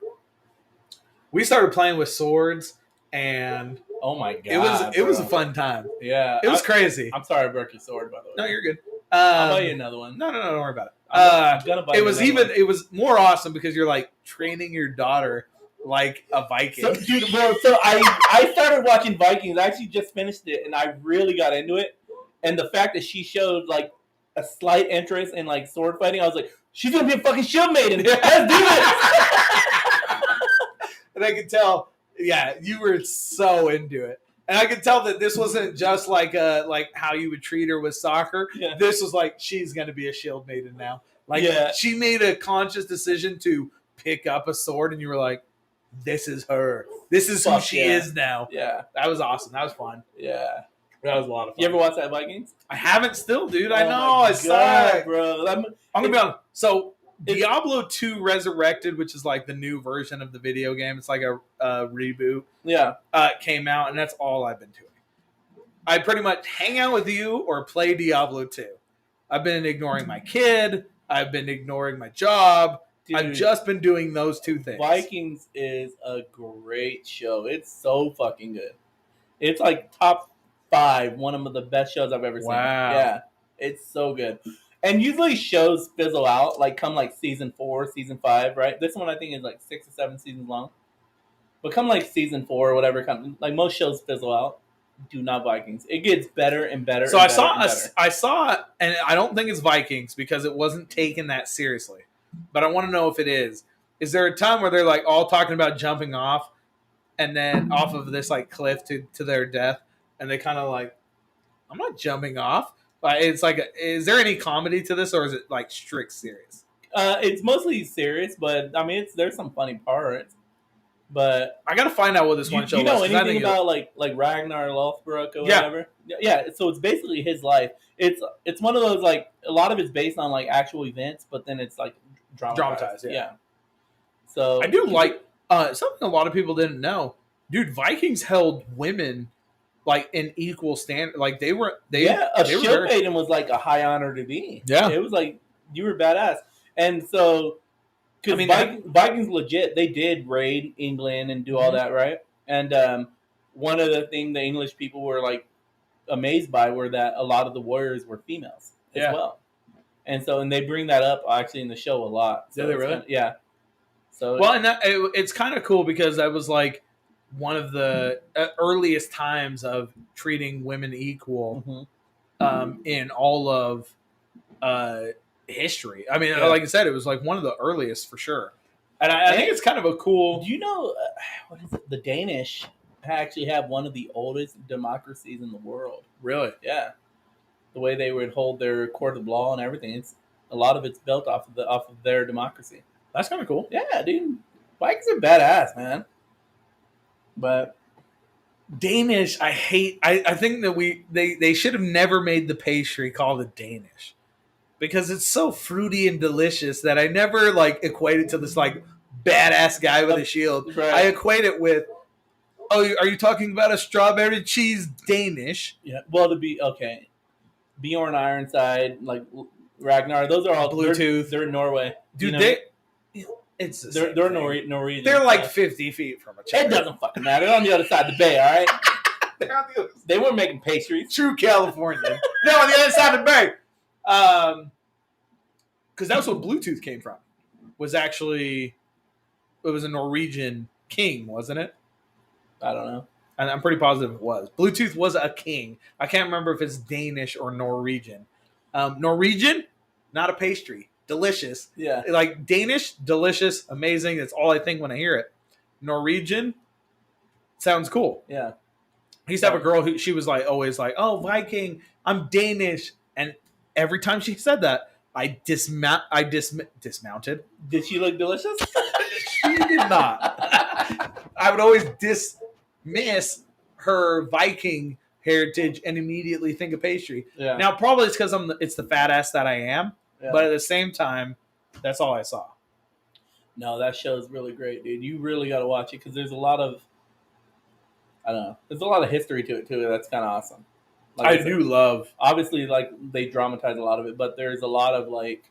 We started playing with swords, and oh my god, it was a fun time. Yeah, it was crazy. I'm sorry I broke your sword, by the way. No, you're good. I'll buy you another one. No, don't worry about it. I'm gonna buy. It was more awesome because you're like training your daughter like a Viking. So, dude, bro. So I started watching Vikings. I actually just finished it, and I really got into it. And the fact that she showed like a slight interest in like sword fighting, I was like, she's gonna be a fucking shield maiden. Let's do it. And I could tell, yeah, you were so into it. And I could tell that this wasn't just like how you would treat her with soccer. Yeah. This was like, she's going to be a shield maiden now. Like, she made a conscious decision to pick up a sword, and you were like, this is her. This is who she is now. Yeah. That was awesome. That was fun. Yeah. That was a lot of fun. You ever watch that Vikings? I haven't still, dude. I know. I saw it. Bro. I'm going to be honest. So, Diablo 2 Resurrected, which is like the new version of the video game. It's like a reboot. Yeah. Came out, and that's all I've been doing. I pretty much hang out with you or play Diablo 2. I've been ignoring my kid. I've been ignoring my job. Dude, I've just been doing those two things. Vikings is a great show. It's so fucking good. It's like top 5, one of the best shows I've ever seen. Wow. Yeah. It's so good. And usually shows fizzle out, like come like season 4, season 5, right? This one I think is like 6 or 7 seasons long. But come like season 4 or whatever, like most shows fizzle out. Do not Vikings. It gets better and better. So I saw, and I don't think it's Vikings because it wasn't taken that seriously. But I want to know if it is. Is there a time where they're like all talking about jumping off, and then off of this like cliff to their death, and they kind of like, I'm not jumping off. It's like, is there any comedy to this, or is it like strict serious? It's mostly serious, but I mean, there's some funny parts. But I gotta find out what this one show. You know anything about like Ragnar Lothbrok or whatever? Yeah. So it's basically his life. It's one of those like a lot of it's based on like actual events, but then it's like dramatized. Yeah. So I do like something a lot of people didn't know, dude. Vikings held women like in equal standard. Like they were. A shield maiden was like a high honor to be. Yeah. It was like you were badass, and so. Because Vikings legit, they did raid England and do all that, right? And one of the things the English people were like amazed by were that a lot of the warriors were females as well. And so, and they bring that up actually in the show a lot. So they really? Yeah. So and it's kind of cool because that was like one of the earliest times of treating women equal in all of history. I mean, like I said, it was like one of the earliest for sure. And I think it's kind of a cool. Do you know what is it? The Danish actually have one of the oldest democracies in the world. Really? Yeah. The way they would hold their court of law and everything. It's a lot of it's built off of their democracy. That's kind of cool. Yeah, dude. Vikings are badass, man. But Danish, I hate. I think that they should have never made the pastry called a Danish. Because it's so fruity and delicious that I never like equate it to this like badass guy with a shield. Right. I equate it with, oh, are you talking about a strawberry cheese Danish? Yeah. Well, to be okay, Bjorn Ironside, like Ragnar, those are all Bluetooth. They're in Norway, dude. They're Norwegian. They're like 50 feet from each other. It doesn't fucking matter. They're on the other side of the bay. All right. They're on the other side. They weren't making pastries. True Californian. No, on the other side of the bay. Because that's what Bluetooth came from. It was a Norwegian king, wasn't it? I don't know. And I'm pretty positive it was. Bluetooth was a king. I can't remember if it's Danish or Norwegian. Norwegian, not a pastry. Delicious. Yeah. Like Danish, delicious, amazing. That's all I think when I hear it. Norwegian, sounds cool. Yeah. I used to have a girl who she was like always like, "Oh, Viking, I'm Danish," and every time she said that, I dismounted. Did she look delicious? She did not. I would always dismiss her Viking heritage and immediately think of pastry. Yeah. Now, probably it's because it's the fat ass that I am, Yeah. but at the same time, that's all I saw. No, that show is really great, dude. You really got to watch it because there's a lot of, I don't know, there's a lot of history to it too. That's kind of awesome. Like I do love. Obviously, like they dramatize a lot of it, but there's a lot of like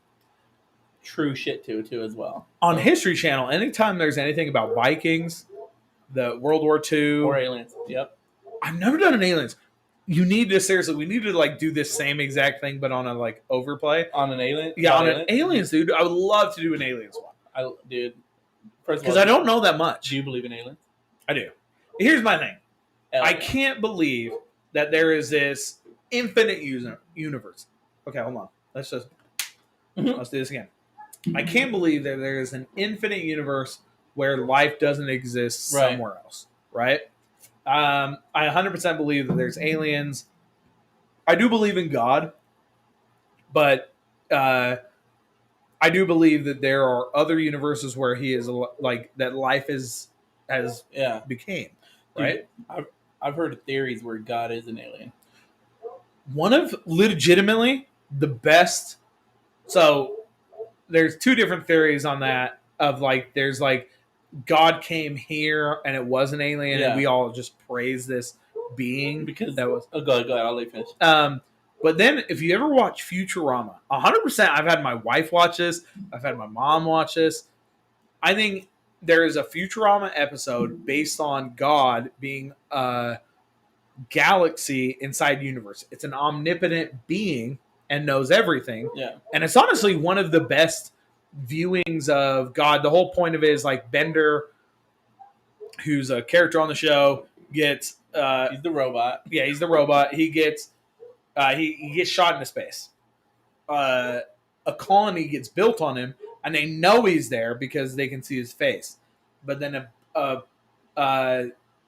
true shit to it too as well. On History Channel, anytime there's anything about Vikings, the World War II, Or aliens. Yep. I've never done an aliens. You need to seriously. We need to like do this same exact thing, but on a like overplay. On an alien. Yeah, on an aliens, dude. I would love to do an aliens one. Dude. First of Because all, I don't know that much. Do you believe in aliens? I do. Here's my thing. Hell I yeah. can't believe that there is this infinite universe. Okay, hold on. Let's do this again. I can't believe that there is an infinite universe where life doesn't exist somewhere else, right? I 100% believe that there's aliens. I do believe in God, but I do believe that there are other universes where he is like that life has became, right? Dude, I've heard of theories where God is an alien. One of legitimately the best. So there's two different theories on that of like there's like God came here and it was an alien and we all just praise this being because that was. Oh, go ahead. I'll let you finish. But then if you ever watch Futurama, 100%, I've had my wife watch this. I've had my mom watch this. I think there is a Futurama episode based on God being a galaxy inside universe. It's an omnipotent being and knows everything. Yeah. And it's honestly one of the best viewings of God. The whole point of it is like Bender, who's a character on the show, gets he's the robot. Yeah, he's the robot. He gets he gets shot into space. A colony gets built on him, and they know he's there because they can see his face. But then a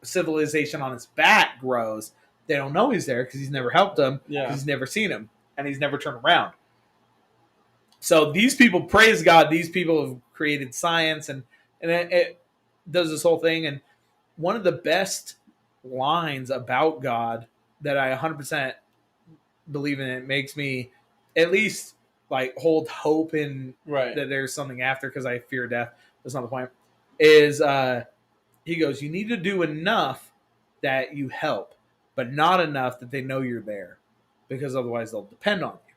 civilization on his back grows. They don't know he's there because he's never helped them. Yeah. Because he's never seen him, and he's never turned around. So these people praise God. These people have created science, and it does this whole thing. And one of the best lines about God that I 100% believe in, it makes me at least like hold hope in that there's something after, because I fear death. That's not the point. Is he goes, you need to do enough that you help, but not enough that they know you're there, because otherwise they'll depend on you.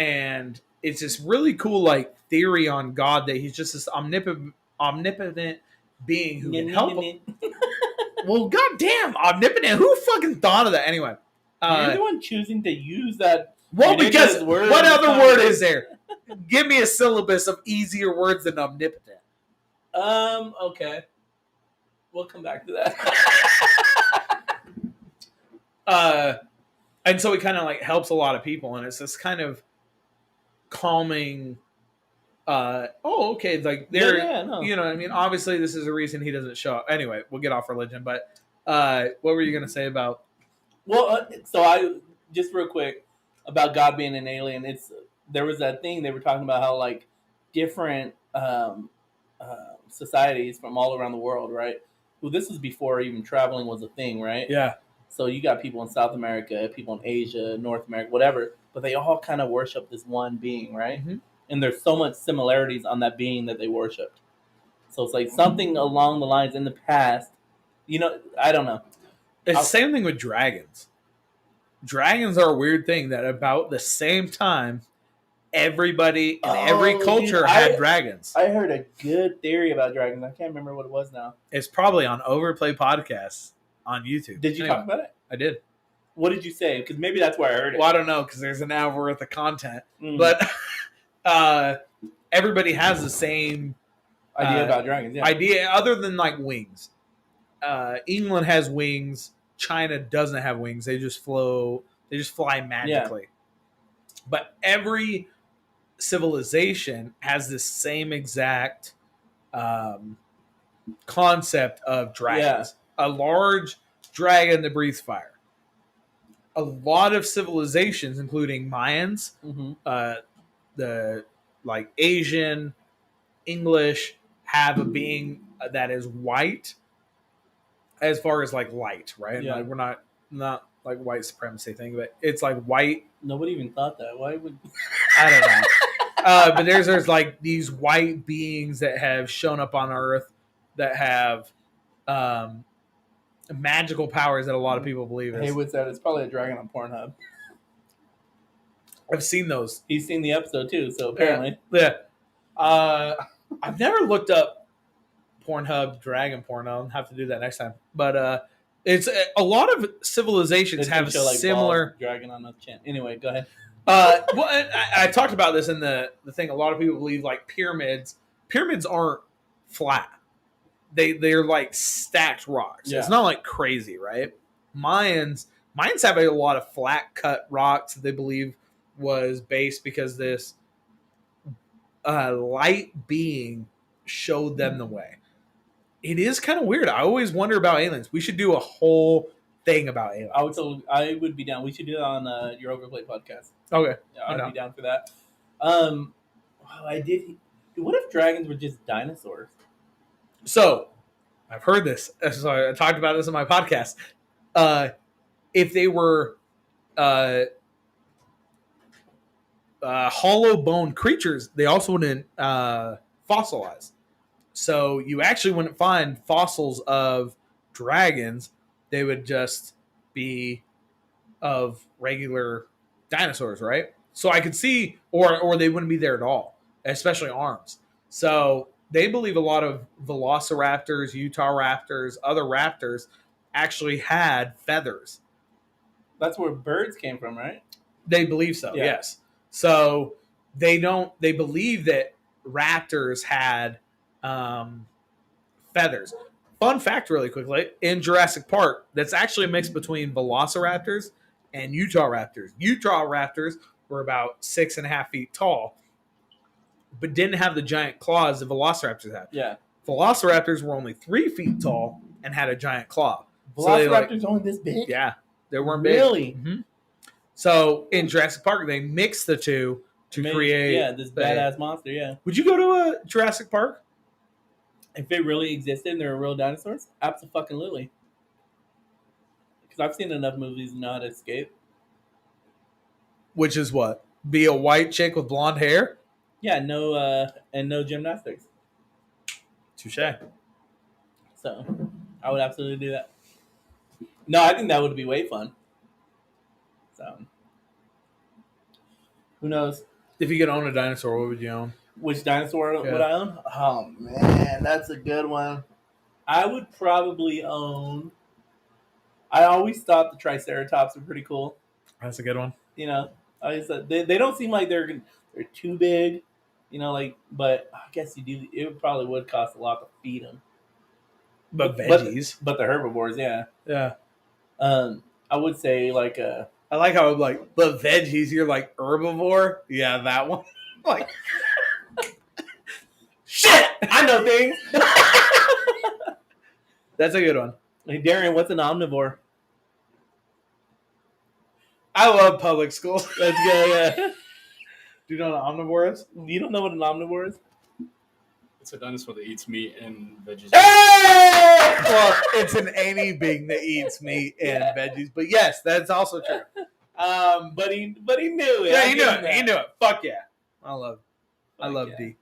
And it's this really cool like theory on God that he's just this omnipotent being who can help him. Well, goddamn, omnipotent. Who fucking thought of that? Anyway, you're the one choosing to use that. Well, because what other word is there? Give me a syllabus of easier words than omnipotent. Okay. We'll come back to that. And so it kind of like helps a lot of people, and it's this kind of calming. Okay, like there, you know what I mean? Obviously, this is a reason he doesn't show up. Anyway, we'll get off religion, but what were you gonna say about? Well, so I just real quick about God being an alien. There was that thing they were talking about how like different societies from all around the world, right? Well, this was before even traveling was a thing, right? Yeah. So you got people in South America, people in Asia, North America, whatever, but they all kind of worship this one being, right? Mm-hmm. And there's so much similarities on that being that they worshiped. So it's like something along the lines in the past, you know, I don't know. It's the same thing with dragons. Dragons are a weird thing that about the same time, everybody in every culture had dragons. I heard a good theory about dragons. I can't remember what it was now. It's probably on Overplay Podcasts. on YouTube. Did you talk about it? I did. What did you say? Because maybe that's where I heard it. Well, I don't know because there's an hour worth of content, Mm. but everybody has the same idea about dragons. Yeah. Idea other than like wings. England has wings. China doesn't have wings. They just flow. They just fly magically. Yeah. But every civilization has the same exact concept of dragons. Yeah. A large dragon that breathes fire. A lot of civilizations, including Mayans, the like Asian, English, have a being that is white. As far as like light, right? Yeah. Like we're not like white supremacy thing, but it's like white. Nobody even thought that. Why would I don't know. But there's like these white beings that have shown up on Earth that have magical powers that a lot of people believe in. Hey, what's that? It's probably a dragon on Pornhub. I've seen those. He's seen the episode too, so apparently. Yeah. I've never looked up Pornhub dragon porn. I'll have to do that next time. But it's a lot of civilizations have show, like, similar dragon on the chin. Anyway, go ahead. Well, I talked about this in the thing. A lot of people believe like pyramids. Pyramids aren't flat. They're like stacked rocks. Yeah. It's not like crazy, right? Mayans have a lot of flat cut rocks that they believe was based because this light being showed them the way. It is kind of weird. I always wonder about aliens. We should do a whole thing about aliens. I would be down. We should do it on your Overplay podcast. Okay. Yeah, I'd be down for that. I did. What if dragons were just dinosaurs? So, I've heard this. So I talked about this in my podcast. If they were hollow bone creatures, they also wouldn't fossilize. So you actually wouldn't find fossils of dragons. They would just be of regular dinosaurs, right? So I could see, or they wouldn't be there at all, especially arms. So they believe a lot of velociraptors, Utah raptors, other raptors actually had feathers. That's where birds came from, right? They believe so, yes. So they believe that raptors had feathers. Fun fact really quickly, in Jurassic Park, that's actually a mix between velociraptors and Utah raptors. Utah raptors were about 6.5 feet tall, but didn't have the giant claws that velociraptors had. Yeah. Velociraptors were only 3 feet tall and had a giant claw. Velociraptors only this big? Yeah. They weren't big. Really? Mm-hmm. So in Jurassic Park, they mixed the two to create this badass monster, yeah. Would you go to a Jurassic Park? If it really existed and there were real dinosaurs, absolutely. Because I've seen enough movies to know how to escape. Which is what? Be a white chick with blonde hair? Yeah, and no gymnastics. Touche. So, I would absolutely do that. No, I think that would be way fun. So, who knows? If you could own a dinosaur, what would you own? Which dinosaur would I own? Oh, man, that's a good one. I would probably own... I always thought the Triceratops were pretty cool. That's a good one. You know, they don't seem like they're too big, you know, like, but I guess it probably would cost a lot to feed them. But veggies. But the herbivores, yeah. Yeah. I would say like I like how I'm like, but veggies, you're like herbivore? Yeah, that one. Like... Shit! I know things. That's a good one. Hey, Darian, what's an omnivore? I love public school. Let's go, yeah. Do you know what an omnivore is? You don't know what an omnivore is? It's a dinosaur that eats meat and veggies. Hey! Well, it's an any being that eats meat and veggies. But yes, that's also true. But he knew it. Yeah, he knew it. He knew it. Fuck yeah. I love D.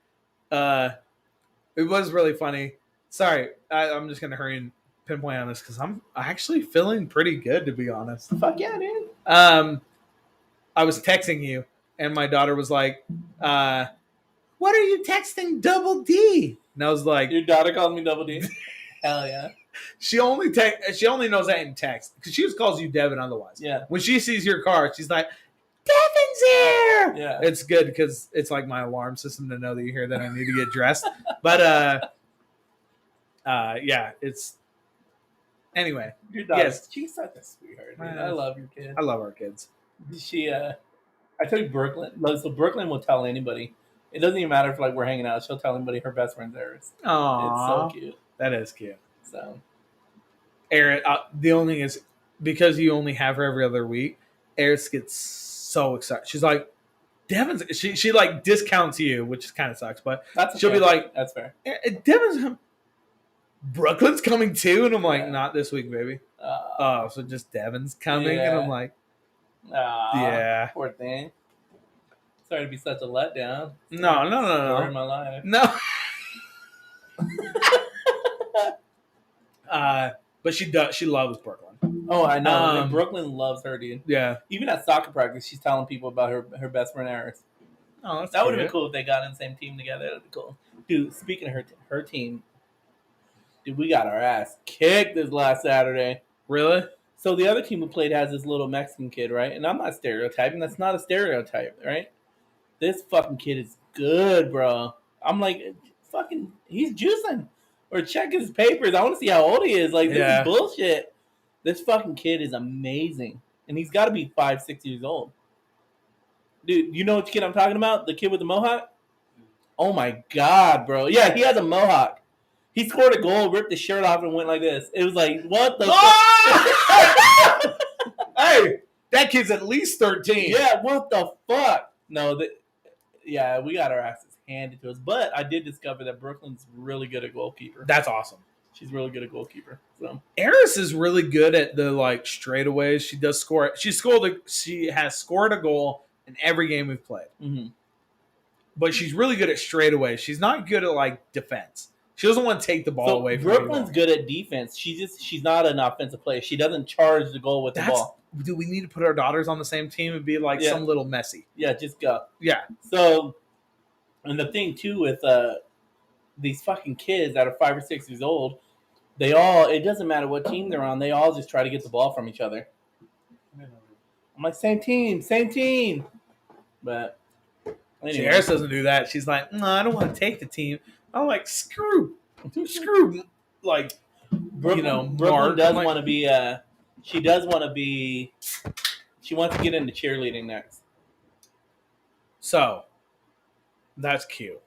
It was really funny. Sorry, I'm just gonna hurry and pinpoint on this because I'm actually feeling pretty good, to be honest. Fuck yeah, dude. I was texting you, and my daughter was like, "What are you texting Double D?" And I was like, "Your daughter called me Double D." Hell yeah. She only knows that in text because she just calls you Devin otherwise. Yeah. When she sees your car, she's like, Devin's here. Yeah. It's good because it's like my alarm system to know that you're here, that I need to get dressed. But yeah, it's anyway. Your daughter, Yes. she's such a sweetheart. Dude. I love your kid. I love our kids. I told you Brooklyn. So Brooklyn will tell anybody. It doesn't even matter if like we're hanging out. She'll tell anybody her best friend's Eris. Aww. It's so cute. That is cute. So, Eris, the only thing is because you only have her every other week, Eris gets so excited. She's like, Devin's. She like discounts you, which kind of sucks. But she'll be like, that's fair. Devin's. Brooklyn's coming too, and I'm like, Yeah. not this week, baby. So just Devin's coming, Yeah. and I'm like, yeah, poor thing. Sorry to be such a letdown. No. Story of my life. No. But she does. She loves Brooklyn. Oh, I know. And Brooklyn loves her, dude. Yeah. Even at soccer practice, she's telling people about her best friend Eris. Oh, that would have been cool if they got in the same team together. That would be cool. Dude, speaking of her team, dude, we got our ass kicked this last Saturday. Really? So the other team we played has this little Mexican kid, right? And I'm not stereotyping. That's not a stereotype, right? This fucking kid is good, bro. I'm like, fucking, he's juicing. Or checking his papers. I want to see how old he is. Like, this is bullshit. This fucking kid is amazing. And he's got to be 5-6 years old. Dude, you know which kid I'm talking about? The kid with the mohawk? Oh, my God, bro. Yeah, he has a mohawk. He scored a goal, ripped his shirt off, and went like this. It was like, what the fuck? Hey, that kid's at least 13. Yeah, what the fuck? No, yeah, we got our asses handed to us. But I did discover that Brooklyn's really good at goalkeeper. That's awesome. She's really good at goalkeeper. So Eris is really good at the like straightaways. She does score. She has scored a goal in every game we've played. Mm-hmm. But she's really good at straightaways. She's not good at like defense. She doesn't want to take the ball away from Brooklyn's good at defense. She's not an offensive player. She doesn't charge the goal with the ball. Do we need to put our daughters on the same team and be like some little Messi? Yeah, just go. Yeah. So, and the thing too with these fucking kids that are 5 or 6 years old, it doesn't matter what team they're on, they all just try to get the ball from each other. I'm like, same team. But anyway. Eris doesn't do that. She's like, no, I don't want to take the team. I'm like, screw. Like, Brooklyn does want to be. She does want to be. She wants to get into cheerleading next. So, that's cute.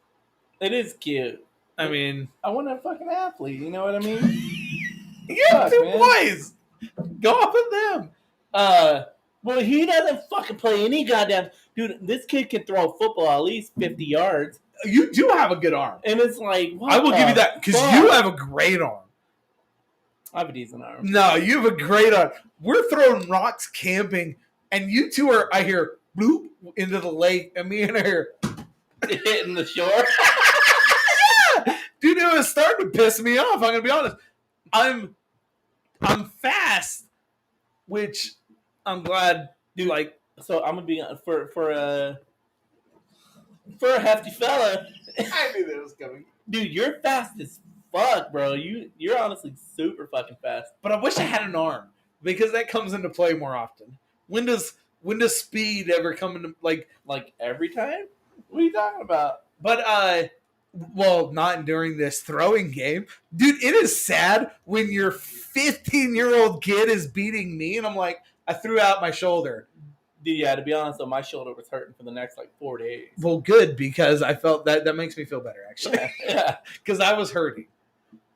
It is cute. I mean, I want a fucking athlete. You know what I mean? Yeah, two boys. Go off of them. Well, he doesn't fucking play any goddamn. Dude, this kid can throw a football at least 50 yards. You do have a good arm. And it's like, what I will give you that because you have a great arm. I have a decent arm. No, you have a great arm. We're throwing rocks camping, and you two are, I hear, bloop into the lake, and me and her hitting the shore. Dude, it was starting to piss me off. I'm going to be honest. I'm fast, which I'm glad. Dude, like, so I'm going to be for a hefty fella. I knew that was coming. Dude, you're fast as fuck, bro. You're honestly super fucking fast. But I wish I had an arm because that comes into play more often. When does speed ever come into like every time? What are you talking about? But well, not during this throwing game. Dude, it is sad when your 15-year-old kid is beating me and I'm like, I threw out my shoulder. Dude, yeah, to be honest though, my shoulder was hurting for the next 4 days. Well, good, because I felt that makes me feel better actually. Yeah. Because I was hurting.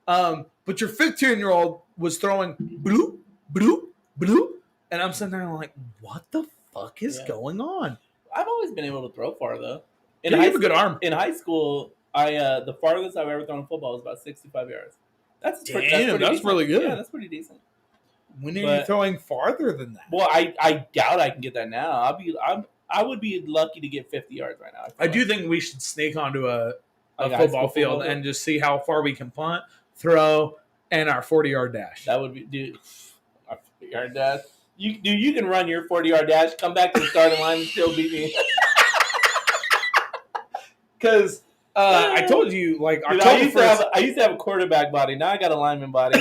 But your 15-year-old was throwing bloop, bloop, bloop, and I'm sitting there like, what the fuck is going on? I've always been able to throw far though. You have a good arm. In high school, the farthest I've ever thrown a football was about 65 yards. That's really good. Yeah, that's pretty decent. When are you throwing farther than that? Well, I doubt I can get that now. I would be lucky to get 50 yards right now. I do think we should sneak onto a football field and just see how far we can punt, throw, and our 40-yard dash. That would be, dude, our 40-yard dash. You can run your 40-yard dash, come back to the starting line, and still beat me. Because I told you, like, Dude, October 1st. I used to have a quarterback body. Now I got a lineman body.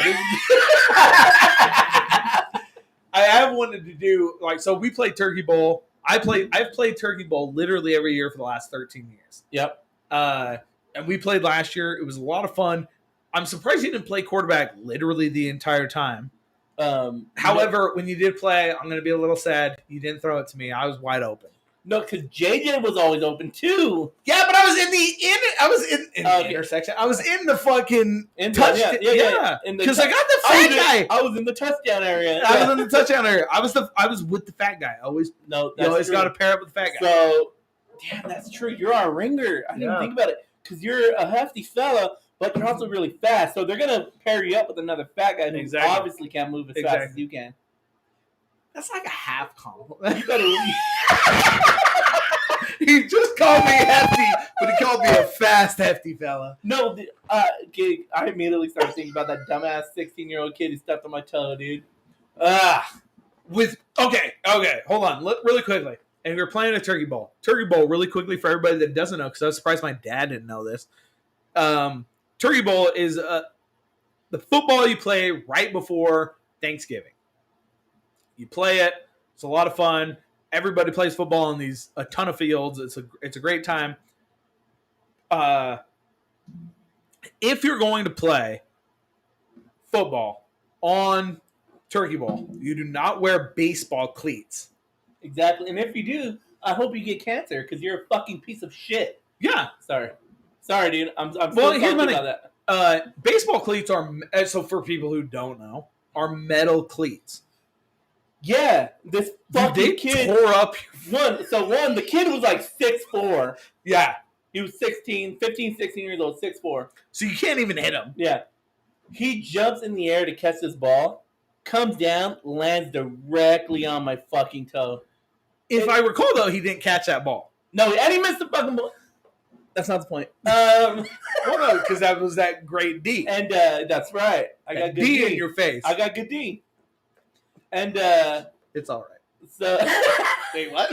I have wanted to do, like, so we played Turkey Bowl. I've played Turkey Bowl literally every year for the last 13 years. Yep. And we played last year. It was a lot of fun. I'm surprised you didn't play quarterback literally the entire time. However, when you did play, I'm going to be a little sad. You didn't throw it to me. I was wide open. No, because JJ was always open too. Yeah, but I was in the intersection. I was in the fucking touchdown. Yeah. Because I got the fat guy. I was in the touchdown area. I was in the touchdown area. I was with the fat guy. You always got to pair up with the fat guy. So, damn, that's true. You're our ringer. I didn't think about it because you're a hefty fella, but you're also really fast. So they're gonna pair you up with another fat guy who obviously can't move as fast as you can. That's like a half compliment. You better. He just called me hefty, but he called me a fast, hefty fella. No, I immediately started thinking about that dumbass 16-year-old kid who stepped on my toe, dude. Okay, hold on, really quickly. And we're playing a Turkey Bowl. Turkey Bowl, really quickly for everybody that doesn't know, because I was surprised my dad didn't know this. Turkey Bowl is the football you play right before Thanksgiving. You play it. It's a lot of fun. Everybody plays football on a ton of fields. It's a great time. If you're going to play football on Turkey Bowl, you do not wear baseball cleats. Exactly. And if you do, I hope you get cancer because you're a fucking piece of shit. Yeah. Sorry, dude. I'm still talking about that. Baseball cleats are, so for people who don't know, are metal cleats. Yeah, this fucking kid tore up. The kid was like 6'4". Yeah. He was 15 years old, 6'4". So you can't even hit him. Yeah. He jumps in the air to catch this ball, comes down, lands directly on my fucking toe. If I recall, though, he didn't catch that ball. No, and he missed the fucking ball. That's not the point. Well, no, because that was that great D. And that's right. I got good D in your face. I got good D. And it's all right. So wait, what?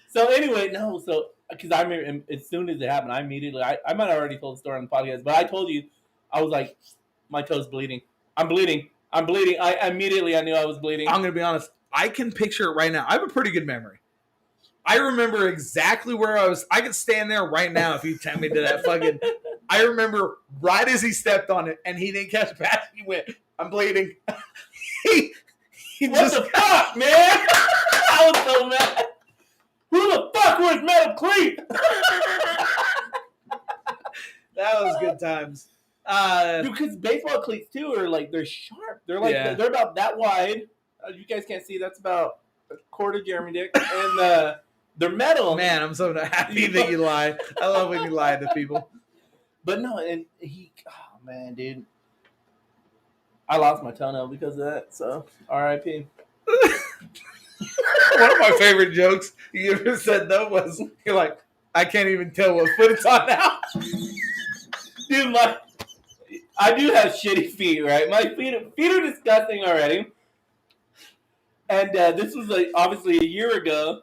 So anyway, because I remember as soon as it happened, I immediately I might have already told the story on the podcast, but I told you I was like, my toe's bleeding. I'm bleeding. I immediately knew I was bleeding. I'm gonna be honest. I can picture it right now. I have a pretty good memory. I remember exactly where I was. I could stand there right now if you tell me to that fucking. I remember right as he stepped on it and he didn't catch the pass. He went, "I'm bleeding." he what just the fuck, man? I was so mad. Who the fuck was metal cleat? That was good times. Because baseball cleats too are like they're sharp. They're like they're about that wide. You guys can't see. That's about a quarter Jeremy Dick, and they're metal. Man, I'm so happy that you lie. I love when you lie to people. But no, and oh man, dude, I lost my toenail because of that. So R.I.P. One of my favorite jokes you ever said though was you're like, I can't even tell what foot it's on now. Dude, I do have shitty feet, right? My feet are disgusting already. And this was like obviously a year ago.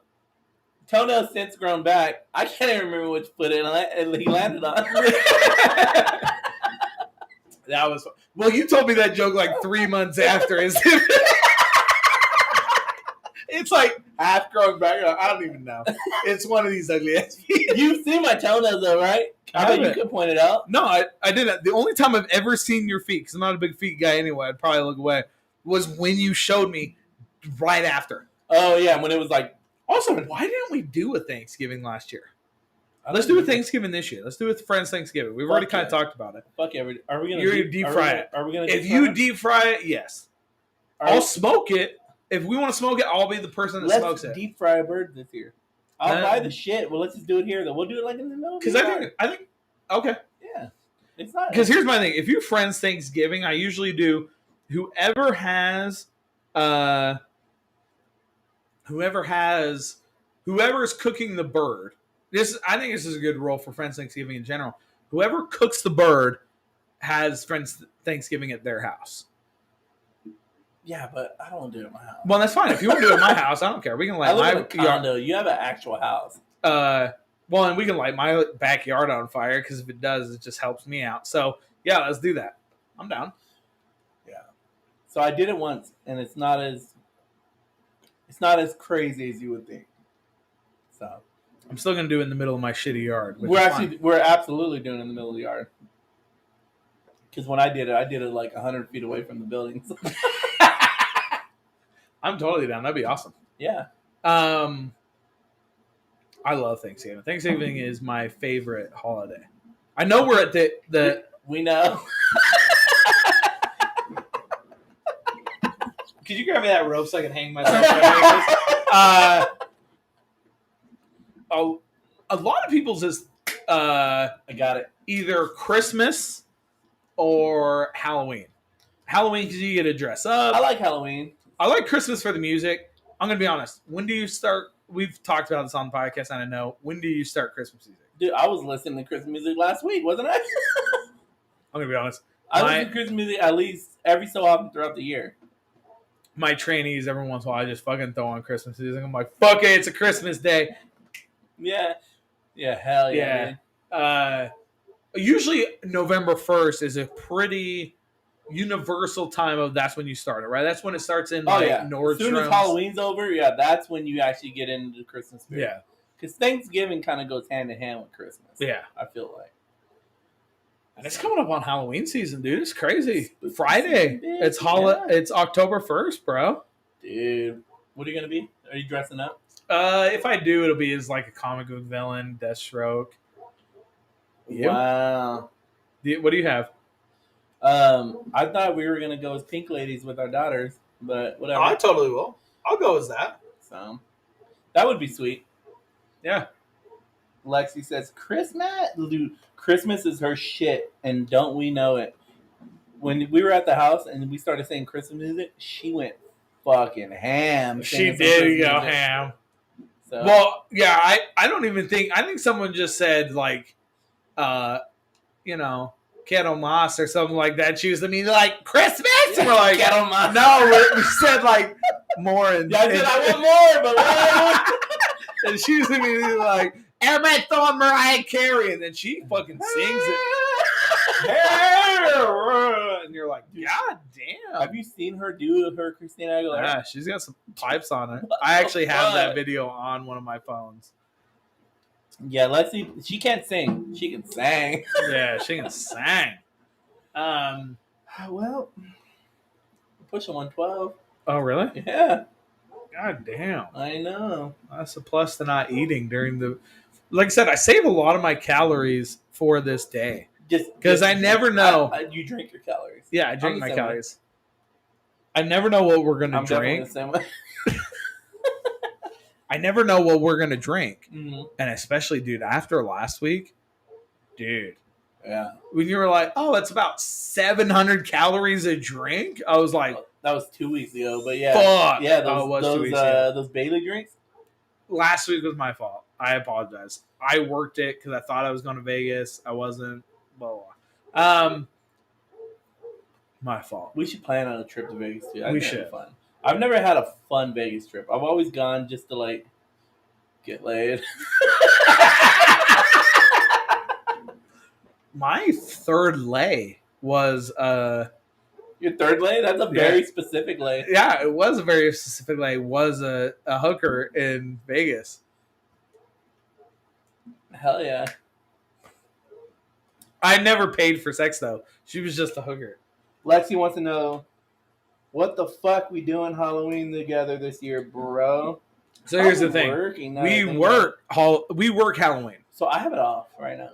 Toenail since grown back. I can't even remember which foot he landed on. That was fun. Well, you told me that joke like 3 months after. It's like half grown back. I don't even know. It's one of these ugly ass feet. You've seen my toenails though, right? I bet you could point it out. No, I didn't. The only time I've ever seen your feet, because I'm not a big feet guy anyway, I'd probably look away, was when you showed me right after. Oh, yeah, when it was like... Also, why didn't we do a Thanksgiving last year? Let's do a Thanksgiving this year. Let's do it Friends Thanksgiving. We've already kind of talked about it. Fuck yeah. Are we going to deep fry it? Are we going to If you deep fry it, yes. I'll smoke it. If we want to smoke it, I'll be the person that smokes it. Let's deep fry a bird this year. I'll buy the shit. Well, let's just do it here, though. We'll do it like in the middle. Because I think, okay. Yeah. It's not. Because here's my thing. If you Friends Thanksgiving, I usually do whoever's cooking the bird. I think this is a good rule for Friends Thanksgiving in general. Whoever cooks the bird has Friends Thanksgiving at their house. Yeah, but I don't want to do it at my house. Well, that's fine. If you want to do it at my house, I don't care. We can let I live in a condo. You have an actual house. Well, and we can light my backyard on fire because if it does, it just helps me out. So yeah, let's do that. I'm down. Yeah. So I did it once, and it's not as crazy as you would think. So I'm still gonna do it in the middle of my shitty yard. We're absolutely doing it in the middle of the yard. Because when I did it like 100 feet away from the buildings. I'm totally down. That'd be awesome. Yeah. I love Thanksgiving. Thanksgiving is my favorite holiday. I know we're at the We know. Could you grab me that rope so I can hang myself? A lot of people's is I got it. Either Christmas or Halloween. Halloween because you get to dress up. I like Halloween. I like Christmas for the music. I'm going to be honest. When do you start? We've talked about this on the podcast, and I know. When do you start Christmas music? Dude, I was listening to Christmas music last week, wasn't I? I'm going to be honest. I listen to Christmas music at least every so often throughout the year. My trainees, every once in a while, I just fucking throw on Christmas music. I'm like, fuck it, it's a Christmas day. Yeah. Yeah, hell yeah. Usually November 1st is a pretty universal time of that's when you start it, right? That's when it starts in Nordstrom's. As soon as Halloween's over, that's when you actually get into the Christmas spirit. Yeah. Because Thanksgiving kind of goes hand in hand with Christmas. Yeah. I feel like. And it's coming up on Halloween season, dude. It's crazy. Friday. It's It's October 1st, bro. Dude. What are you going to be? Are you dressing up? If I do, it'll be as like a comic book villain, Deathstroke. Yeah. Wow. What do you have? I thought we were going to go as pink ladies with our daughters, but whatever. I totally will. I'll go as that. So, that would be sweet. Yeah. Lexi says, Christmas is her shit, and don't we know it? When we were at the house and we started saying Christmas music, she went fucking ham. She did go ham. So. Well, yeah, I don't even think, I think someone just said, like, Kettle Moss or something like that. She was like, Christmas? And we're like, Kettle Moss. No, we said, like, more. And, I said, I want more, but what? And she was immediately like, everybody throwing Mariah Carey. And then she fucking sings it. And you're like, God damn. Have you seen her do her Christina Aguilera? Yeah, she's got some pipes on her. I actually have that video on one of my phones. Yeah, let's see. She can't sing. She can sing. Yeah, she can sing. Well, pushing 112. Oh, really? Yeah. God damn. I know. That's a plus to not eating during the... Like I said, I save a lot of my calories for this day. Because I never know. You drink your calories. Yeah, I drink my calories. I never know what we're going to drink. The same way. I never know what we're going to drink. Mm-hmm. And especially, dude, after last week, dude. Yeah. When you were like, oh, it's about 700 calories a drink, I was like... That was 2 weeks ago, but yeah. Fuck. Yeah, those Bailey drinks? Last week was my fault. I apologize. I worked it because I thought I was going to Vegas. I wasn't. Blah, blah, blah. My fault. We should plan on a trip to Vegas, too. We should. Be fun. I've never had a fun Vegas trip. I've always gone just to, like, get laid. My third lay was... Your third lay? That's a very specific lay. Yeah, it was a very specific lay. It was a hooker in Vegas. Hell yeah. I never paid for sex, though. She was just a hooker. Lexi wants to know, what the fuck we doing Halloween together this year, bro? So here's the thing. We work Halloween. So I have it off right now.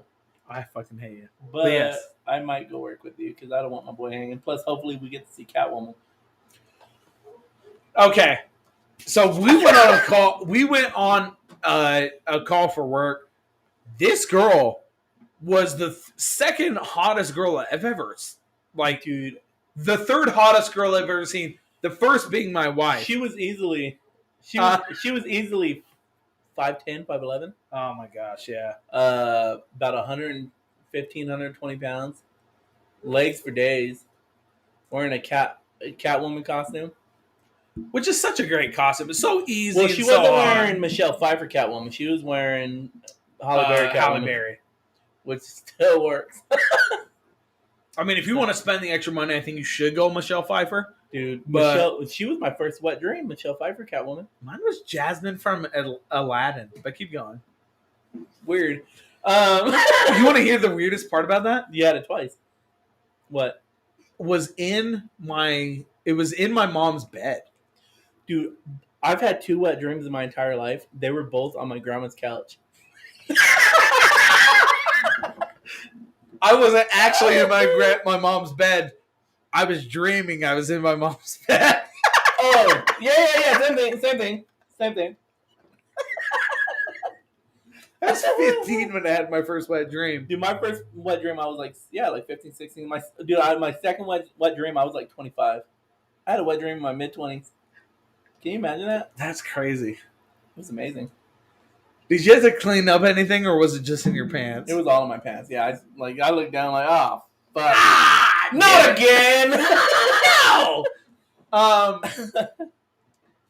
I fucking hate you. But yes. I might go work with you because I don't want my boy hanging. Plus, hopefully we get to see Catwoman. Okay. So we went on a call. We went on a call for work. This girl was the second hottest girl I've ever... Like, dude, the third hottest girl I've ever seen. The first being my wife. She was easily 5'10", 5'11". Oh my gosh, yeah. About 115, 120 pounds. Legs for days. Wearing a Catwoman costume. which is such a great costume. It's so easy. Well, she and so wasn't hard. wearing Michelle Pfeiffer Catwoman. She was wearing Halle Berry Catwoman, Halle Berry. which still works. I mean, if you want to spend the extra money, I think you should go Michelle Pfeiffer. Dude, But- Michelle, she was my first wet dream. Michelle Pfeiffer Catwoman. Mine was Jasmine from Aladdin. But keep going. Weird. You want to hear the weirdest part about that? You had it twice. What? It was in my mom's bed. Dude, I've had 2 wet dreams in my entire life. They were both on my grandma's couch. I wasn't actually in my mom's bed. I was dreaming I was in my mom's bed. Oh, yeah. Same thing. I was 15 when I had my first wet dream. Dude, my first wet dream, I was like 15, 16. My second wet dream, I was like 25. I had a wet dream in my mid-20s. Can you imagine that? That's crazy. It was amazing. Did you have to clean up anything, or was it just in your pants? It was all in my pants. Yeah, I looked down like, oh, fuck. Ah, Not again! No!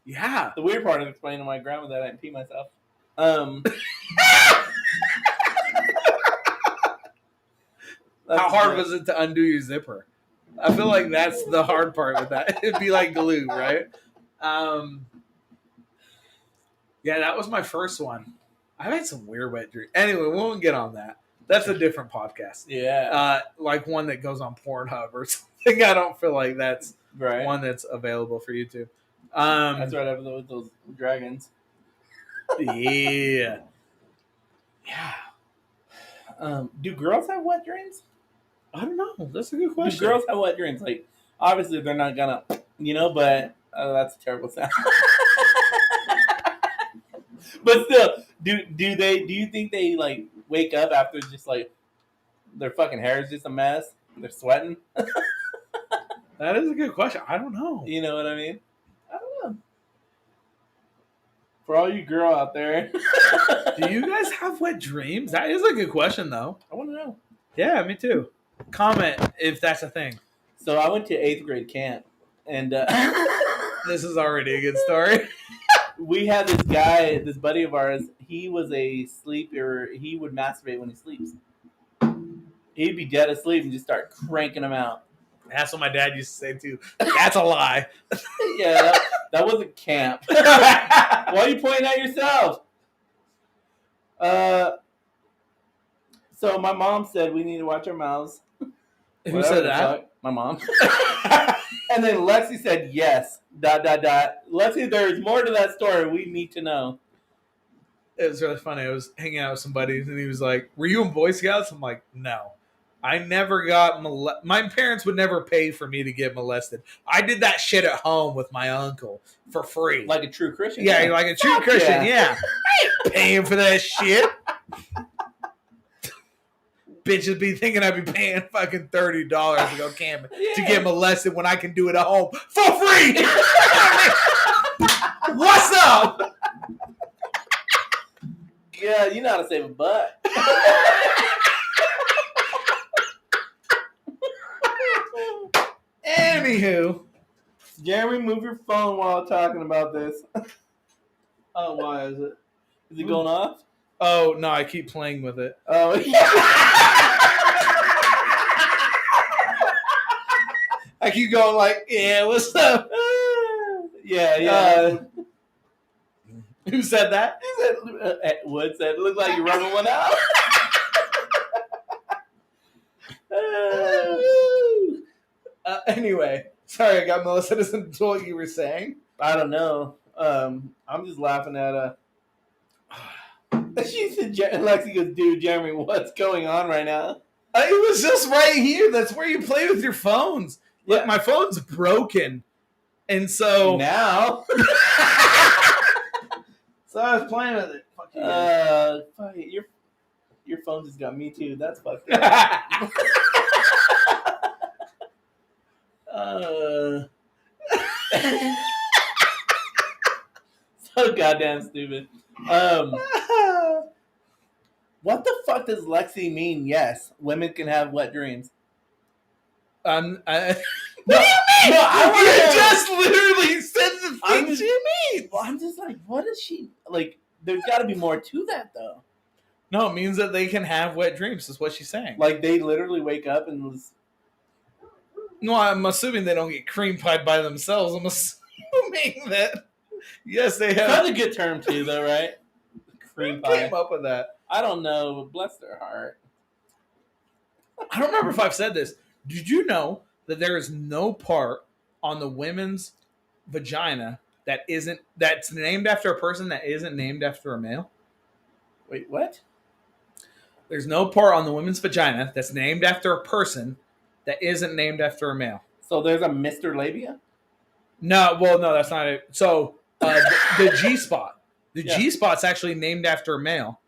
Yeah. The weird part of explaining to my grandma that I didn't pee myself. How hard was it to undo your zipper? I feel like that's the hard part with that. It'd be like glue, right? Yeah, that was my first one. I've had some weird wet dreams. Anyway, we won't get on that. That's a different podcast. Yeah. Like one that goes on Pornhub or something. I don't feel like that's Right. one that's available for YouTube. That's right after those dragons. Yeah. Yeah. Do girls have wet dreams? I don't know. That's a good Do question. girls have wet dreams? Like, obviously they're not gonna, but that's a terrible sound. But still, do you think they like wake up after just like their fucking hair is just a mess? They're sweating. That is a good question. I don't know. You know what I mean? I don't know. For all you girl out there, Do you guys have wet dreams? That is a good question, though. I want to know. Yeah, me too. Comment if that's a thing. So I went to 8th grade camp, and This is already a good story. we had this guy, this buddy of ours. He was a sleeper. He would masturbate when he sleeps. He'd be dead asleep and just start cranking them out. That's what my dad used to say too. That's a lie. Yeah, that wasn't camp. Why are you pointing at yourself? So my mom said we need to watch our mouths. Who Whatever said the that? fuck. My mom. And then Lexi said yes. ... Lexi, there's more to that story. We need to know. It was really funny. I was hanging out with some buddies, and he was like, "Were you in Boy Scouts?" I'm like, "No, I never got molested. My parents would never pay for me to get molested. I did that shit at home with my uncle for free. Like a true Christian. Yeah, like a true Fuck Christian. yeah. Yeah, I ain't paying for that shit. Bitches be thinking I'd be paying fucking $30 to go camping to get molested when I can do it at home for free. What's up? Yeah, you know how to save a butt. Anywho. Jeremy, move your phone while talking about this. Oh, why is it? Is it going off? Oh, no, I keep playing with it. Oh, yeah. I keep going like, yeah, what's up? Yeah. Who said that? He said, Wood said, it looked like you're running one out. Anyway, sorry, I got Melissa listening to what you were saying. I don't know. I'm just laughing at she said, Lexi goes, dude, Jeremy, what's going on right now? It was just right here. That's where you play with your phones. Look, Yeah. my phone's broken. And so Now? So I was playing with it. Fuck you. Fuck it, your phone just got me too. That's fucked up. So goddamn stupid. What the fuck does Lexi mean? Yes, women can have wet dreams. What do you No, I want you to just literally said the thing she means. Well, I'm just like, what is she like? There's got to be more to that though. No, it means that they can have wet dreams. Is what she's saying. Like they literally wake up and was. No, I'm assuming they don't get cream pied by themselves. I'm assuming that yes, they have. That's a good term too, though, right? Cream pie. Came up with that. I don't know, but bless their heart. I don't remember if I've said this. Did you know that there is no part on the women's vagina that's named after a person that isn't named after a male? Wait, what? There's no part on the women's vagina that's named after a person that isn't named after a male. So there's a Mr. Labia? No, that's not it. So the G spot. The G spot's actually named after a male.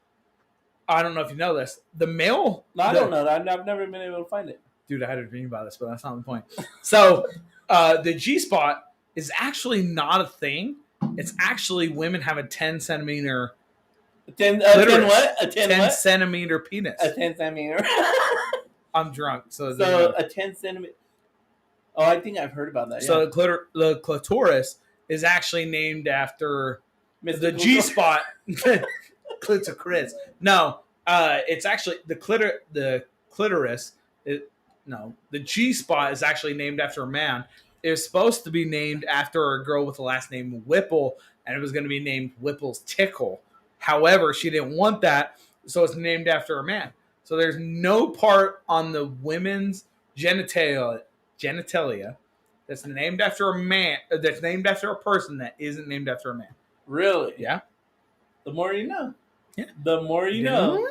I don't know if you know this. The male. No, I don't know that. I've never been able to find it. Dude, I had a dream about this, but that's not the point. So the G spot is actually not a thing. It's actually women have a 10 centimeter. 10 what? A 10 what? Centimeter penis. A 10 centimeter. I'm drunk. So a 10 centimeter. Oh, I think I've heard about that. So the clitoris is actually named after the G spot. Clitoris. No, it's actually the clitoris. The G spot is actually named after a man. It was supposed to be named after a girl with the last name Whipple, and it was going to be named Whipple's Tickle. However, she didn't want that, so it's named after a man. So there's no part on the women's genitalia that's named after a man. That's named after a person that isn't named after a man. Really? Yeah. The more you know. Yeah. The more you know.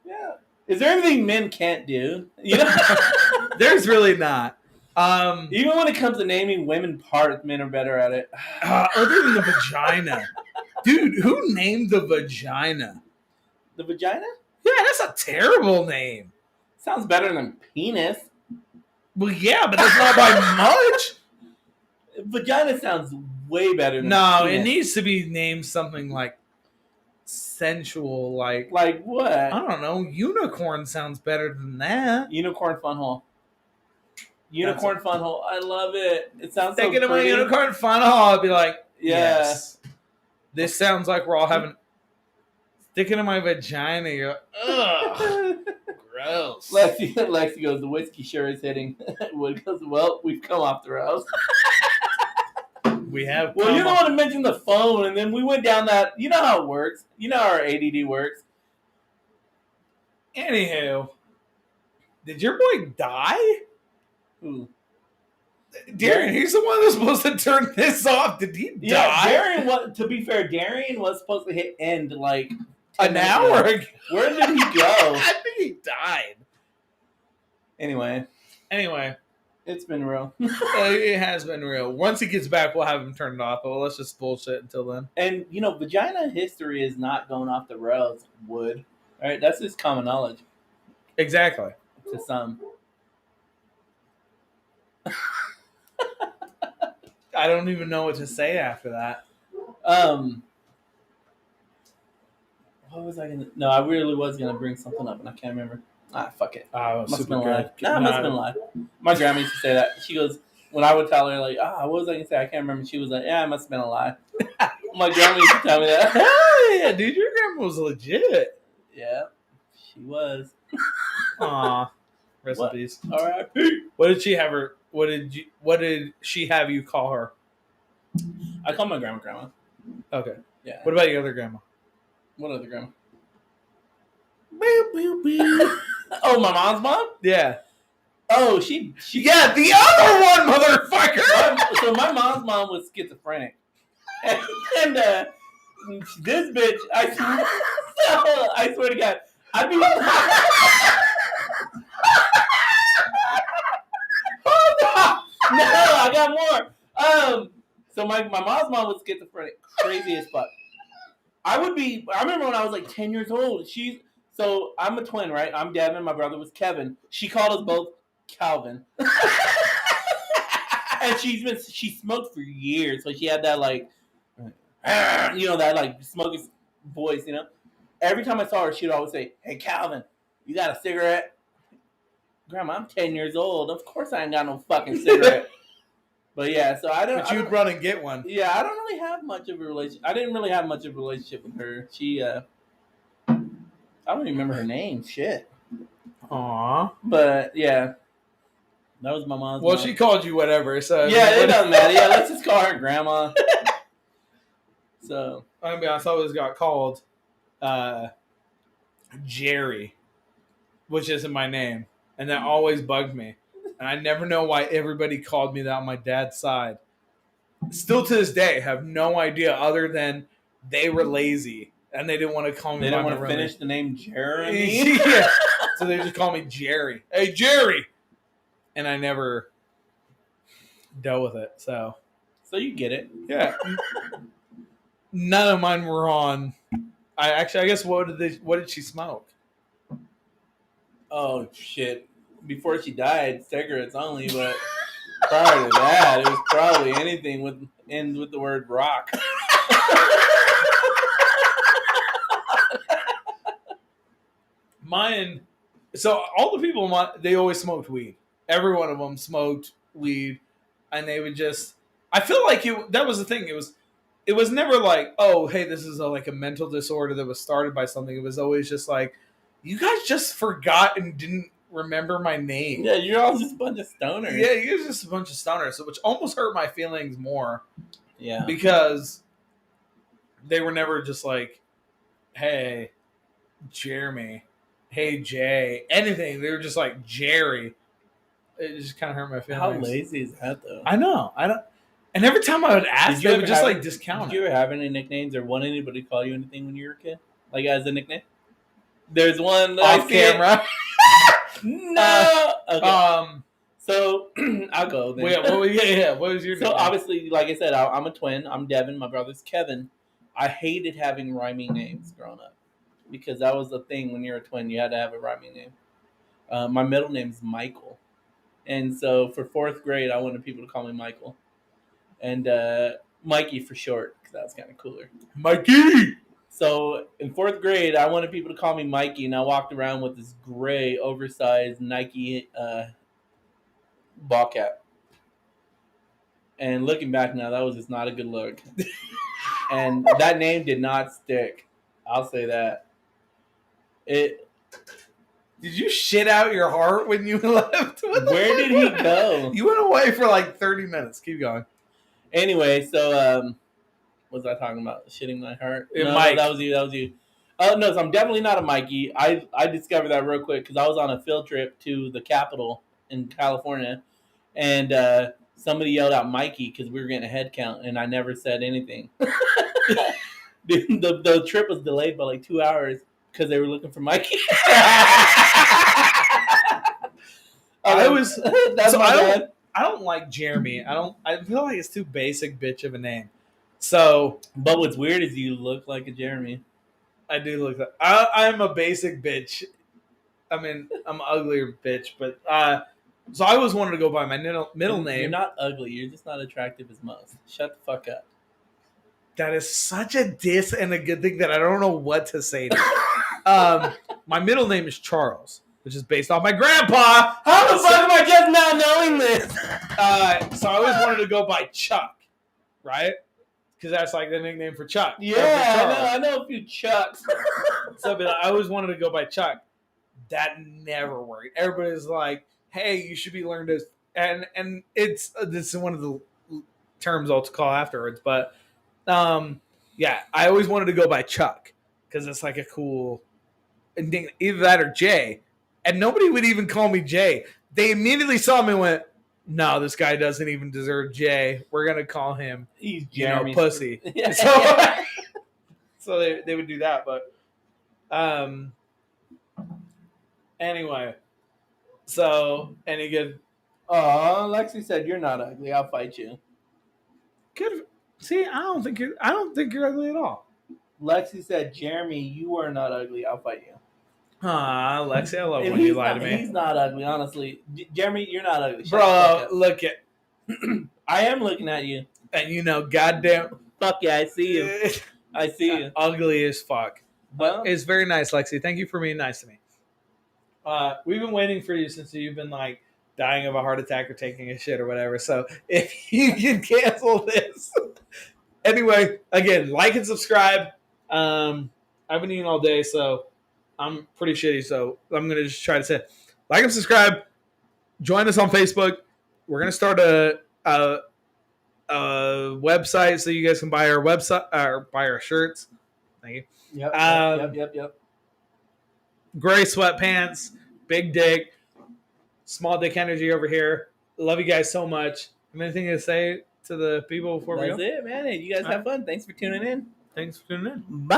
Yeah. Is there anything men can't do? You know? There's really not. Even when it comes to naming women parts, men are better at it. Other than the vagina. Dude, who named the vagina? The vagina? Yeah, that's a terrible name. Sounds better than penis. Well, yeah, but that's not by much. Vagina sounds way better than penis. It needs to be named something like sensual, like what? I don't know. Unicorn sounds better than that. Unicorn fun hole. Unicorn fun hole. I love it. It sounds thinking so of my unicorn fun hole. I'd be like, yes. This sounds like we're all having. Sticking in my vagina. You're ugh. Gross. Lexi goes, the whiskey sure is hitting. Wood goes, well, we've come off the rails. We have. Well, you don't want to mention the phone, and then we went down that. You know how it works. You know how our ADD works. Anywho, did your boy die? Who? Darian, he's the one that's supposed to turn this off. Did he die? Darian. To be fair, Darian was supposed to hit end like an hour ago. Where did he go? I think he died. Anyway, it's been real. It has been real. Once he gets back, we'll have him turn it off. But let's just bullshit until then. And vagina history is not going off the rails. Wood, all right? That's just common knowledge. Exactly. To some. I don't even know what to say after that. What was I gonna? No, I really was gonna bring something up, and I can't remember. Fuck it. Must have been good. Nah, must have been lie. My grandma used to say that. She goes, when I would tell her like, what was I gonna say? I can't remember. She was like, yeah, it must have been a lie. My grandma used to tell me that. Hell yeah, dude, your grandma was legit. Yeah, she was. Aw, rest in peace. R.I.P. What did she have her? What did she have you call her? I call my grandma. Okay. Yeah. What about your other grandma? What other grandma? Oh, my mom's mom? Yeah. Oh, she. Yeah, the other one, motherfucker. So my mom's mom was schizophrenic, and this bitch, I swear to God, I'd be. No, I got more. So my mom's mom was schizophrenic, crazy as fuck. I remember when I was like 10 years old. So I'm a twin, right? I'm Devin. My brother was Kevin. She called us both Calvin. And she smoked for years, so she had that like, that like smoking voice, Every time I saw her, she'd always say, "Hey, Calvin, you got a cigarette?" Grandma, I'm 10 years old. Of course I ain't got no fucking cigarette. But yeah, so I don't. But you'd run and get one. Yeah, I don't really have much of a relationship. I didn't really have much of a relationship with her. She, I don't even remember her name. Shit. Aww. But yeah, that was my mom's. Well, mom. she called you whatever. So yeah, it doesn't matter. Yeah, let's just call her grandma. So I mean, I always got called Jerry, which isn't my name, and that always bugged me. And I never know why everybody called me that on my dad's side. Still to this day, have no idea other than they were lazy and they didn't want to call me. They by didn't my want to real finish name. the name Jeremy. Yeah. So they just call me Jerry. Hey, Jerry! And I never dealt with it. So you get it. yeah. None of mine were on. I guess what did she smoke? Oh shit! Before she died, cigarettes only. But prior to that, it was probably anything with end with the word rock. Mine. So all the people, they always smoked weed. Every one of them smoked weed, and they would just. I feel like that was the thing. It was never like, oh, hey, this is like a mental disorder that was started by something. It was always just like, you guys just forgot and didn't remember my name. Yeah, you're all just a bunch of stoners. Yeah, you guys just a bunch of stoners, which almost hurt my feelings more. Yeah, because they were never just like, hey, Jeremy, hey, Jay, anything. They were just like Jerry. It just kind of hurt my feelings. How lazy is that though? I know. I don't. And every time I would ask, they would just like discount it. Did you ever have any nicknames or want anybody to call you anything when you were a kid? Like as a nickname? There's one off camera. No. Okay. So I'll go then. Yeah. What was your? So obviously, like I said, I'm a twin. I'm Devin. My brother's Kevin. I hated having rhyming names growing up because that was the thing when you're a twin. You had to have a rhyming name. My middle name is Michael, and so for 4th grade, I wanted people to call me Michael, and Mikey for short because that was kind of cooler. Mikey. So in 4th grade, I wanted people to call me Mikey, and I walked around with this gray, oversized Nike ball cap. And looking back now, that was just not a good look. And that name did not stick. I'll say that. Did you shit out your heart when you left? Where did he go? You went away for like 30 minutes. Keep going. Anyway, so what was I talking about? Shitting my heart? No, that was you. Oh, no, so I'm definitely not a Mikey. I discovered that real quick because I was on a field trip to the Capitol in California, and somebody yelled out Mikey because we were getting a head count, and I never said anything. the trip was delayed by like 2 hours because they were looking for Mikey. I don't like Jeremy. I feel like it's too basic bitch of a name. So, but what's weird is you look like a Jeremy. I do look like I'm a basic bitch. I mean, I'm an uglier bitch, but so I always wanted to go by my middle name. You're not ugly. You're just not attractive as most. Shut the fuck up. That is such a diss and a good thing that I don't know what to say to. My middle name is Charles, which is based off my grandpa. How the fuck am I just not knowing this? So I always wanted to go by Chuck, right? Because that's like the nickname for Chuck. Yeah, I know a few Chucks. So but I always wanted to go by Chuck. That never worked. Everybody's like, hey, you should be learning this. And this is one of the terms I'll call afterwards. But yeah, I always wanted to go by Chuck because it's like a cool, either that or Jay. And nobody would even call me Jay. They immediately saw me and went, no, this guy doesn't even deserve Jay. We're going to call him, pussy. Yeah. So they would do that. But anyway, so any good? Oh, Lexi said you're not ugly. I'll fight you. Good. See, I don't think you're ugly at all. Lexi said, Jeremy, you are not ugly. I'll fight you. Lexi, I love when you lie to me. He's not ugly, honestly. Jeremy, you're not ugly. Bro, look at. I am looking at you. And goddamn. Fuck yeah, I see you. I see you. Ugly as fuck. Well, it's very nice, Lexi. Thank you for being nice to me. We've been waiting for you since you've been like dying of a heart attack or taking a shit or whatever. So if you can cancel this. Anyway, again, like and subscribe. I've been eating all day, so I'm pretty shitty. So I'm going to just try to say like and subscribe. Join us on Facebook. We're going to start a website so you guys can buy our website or buy our shirts. Thank you. Yep. Gray sweatpants, big dick, small dick energy over here. Love you guys so much. Have anything to say to the people before we go? That's it, man. Hey, you guys have fun. Thanks for tuning in. Thanks for tuning in. Bye.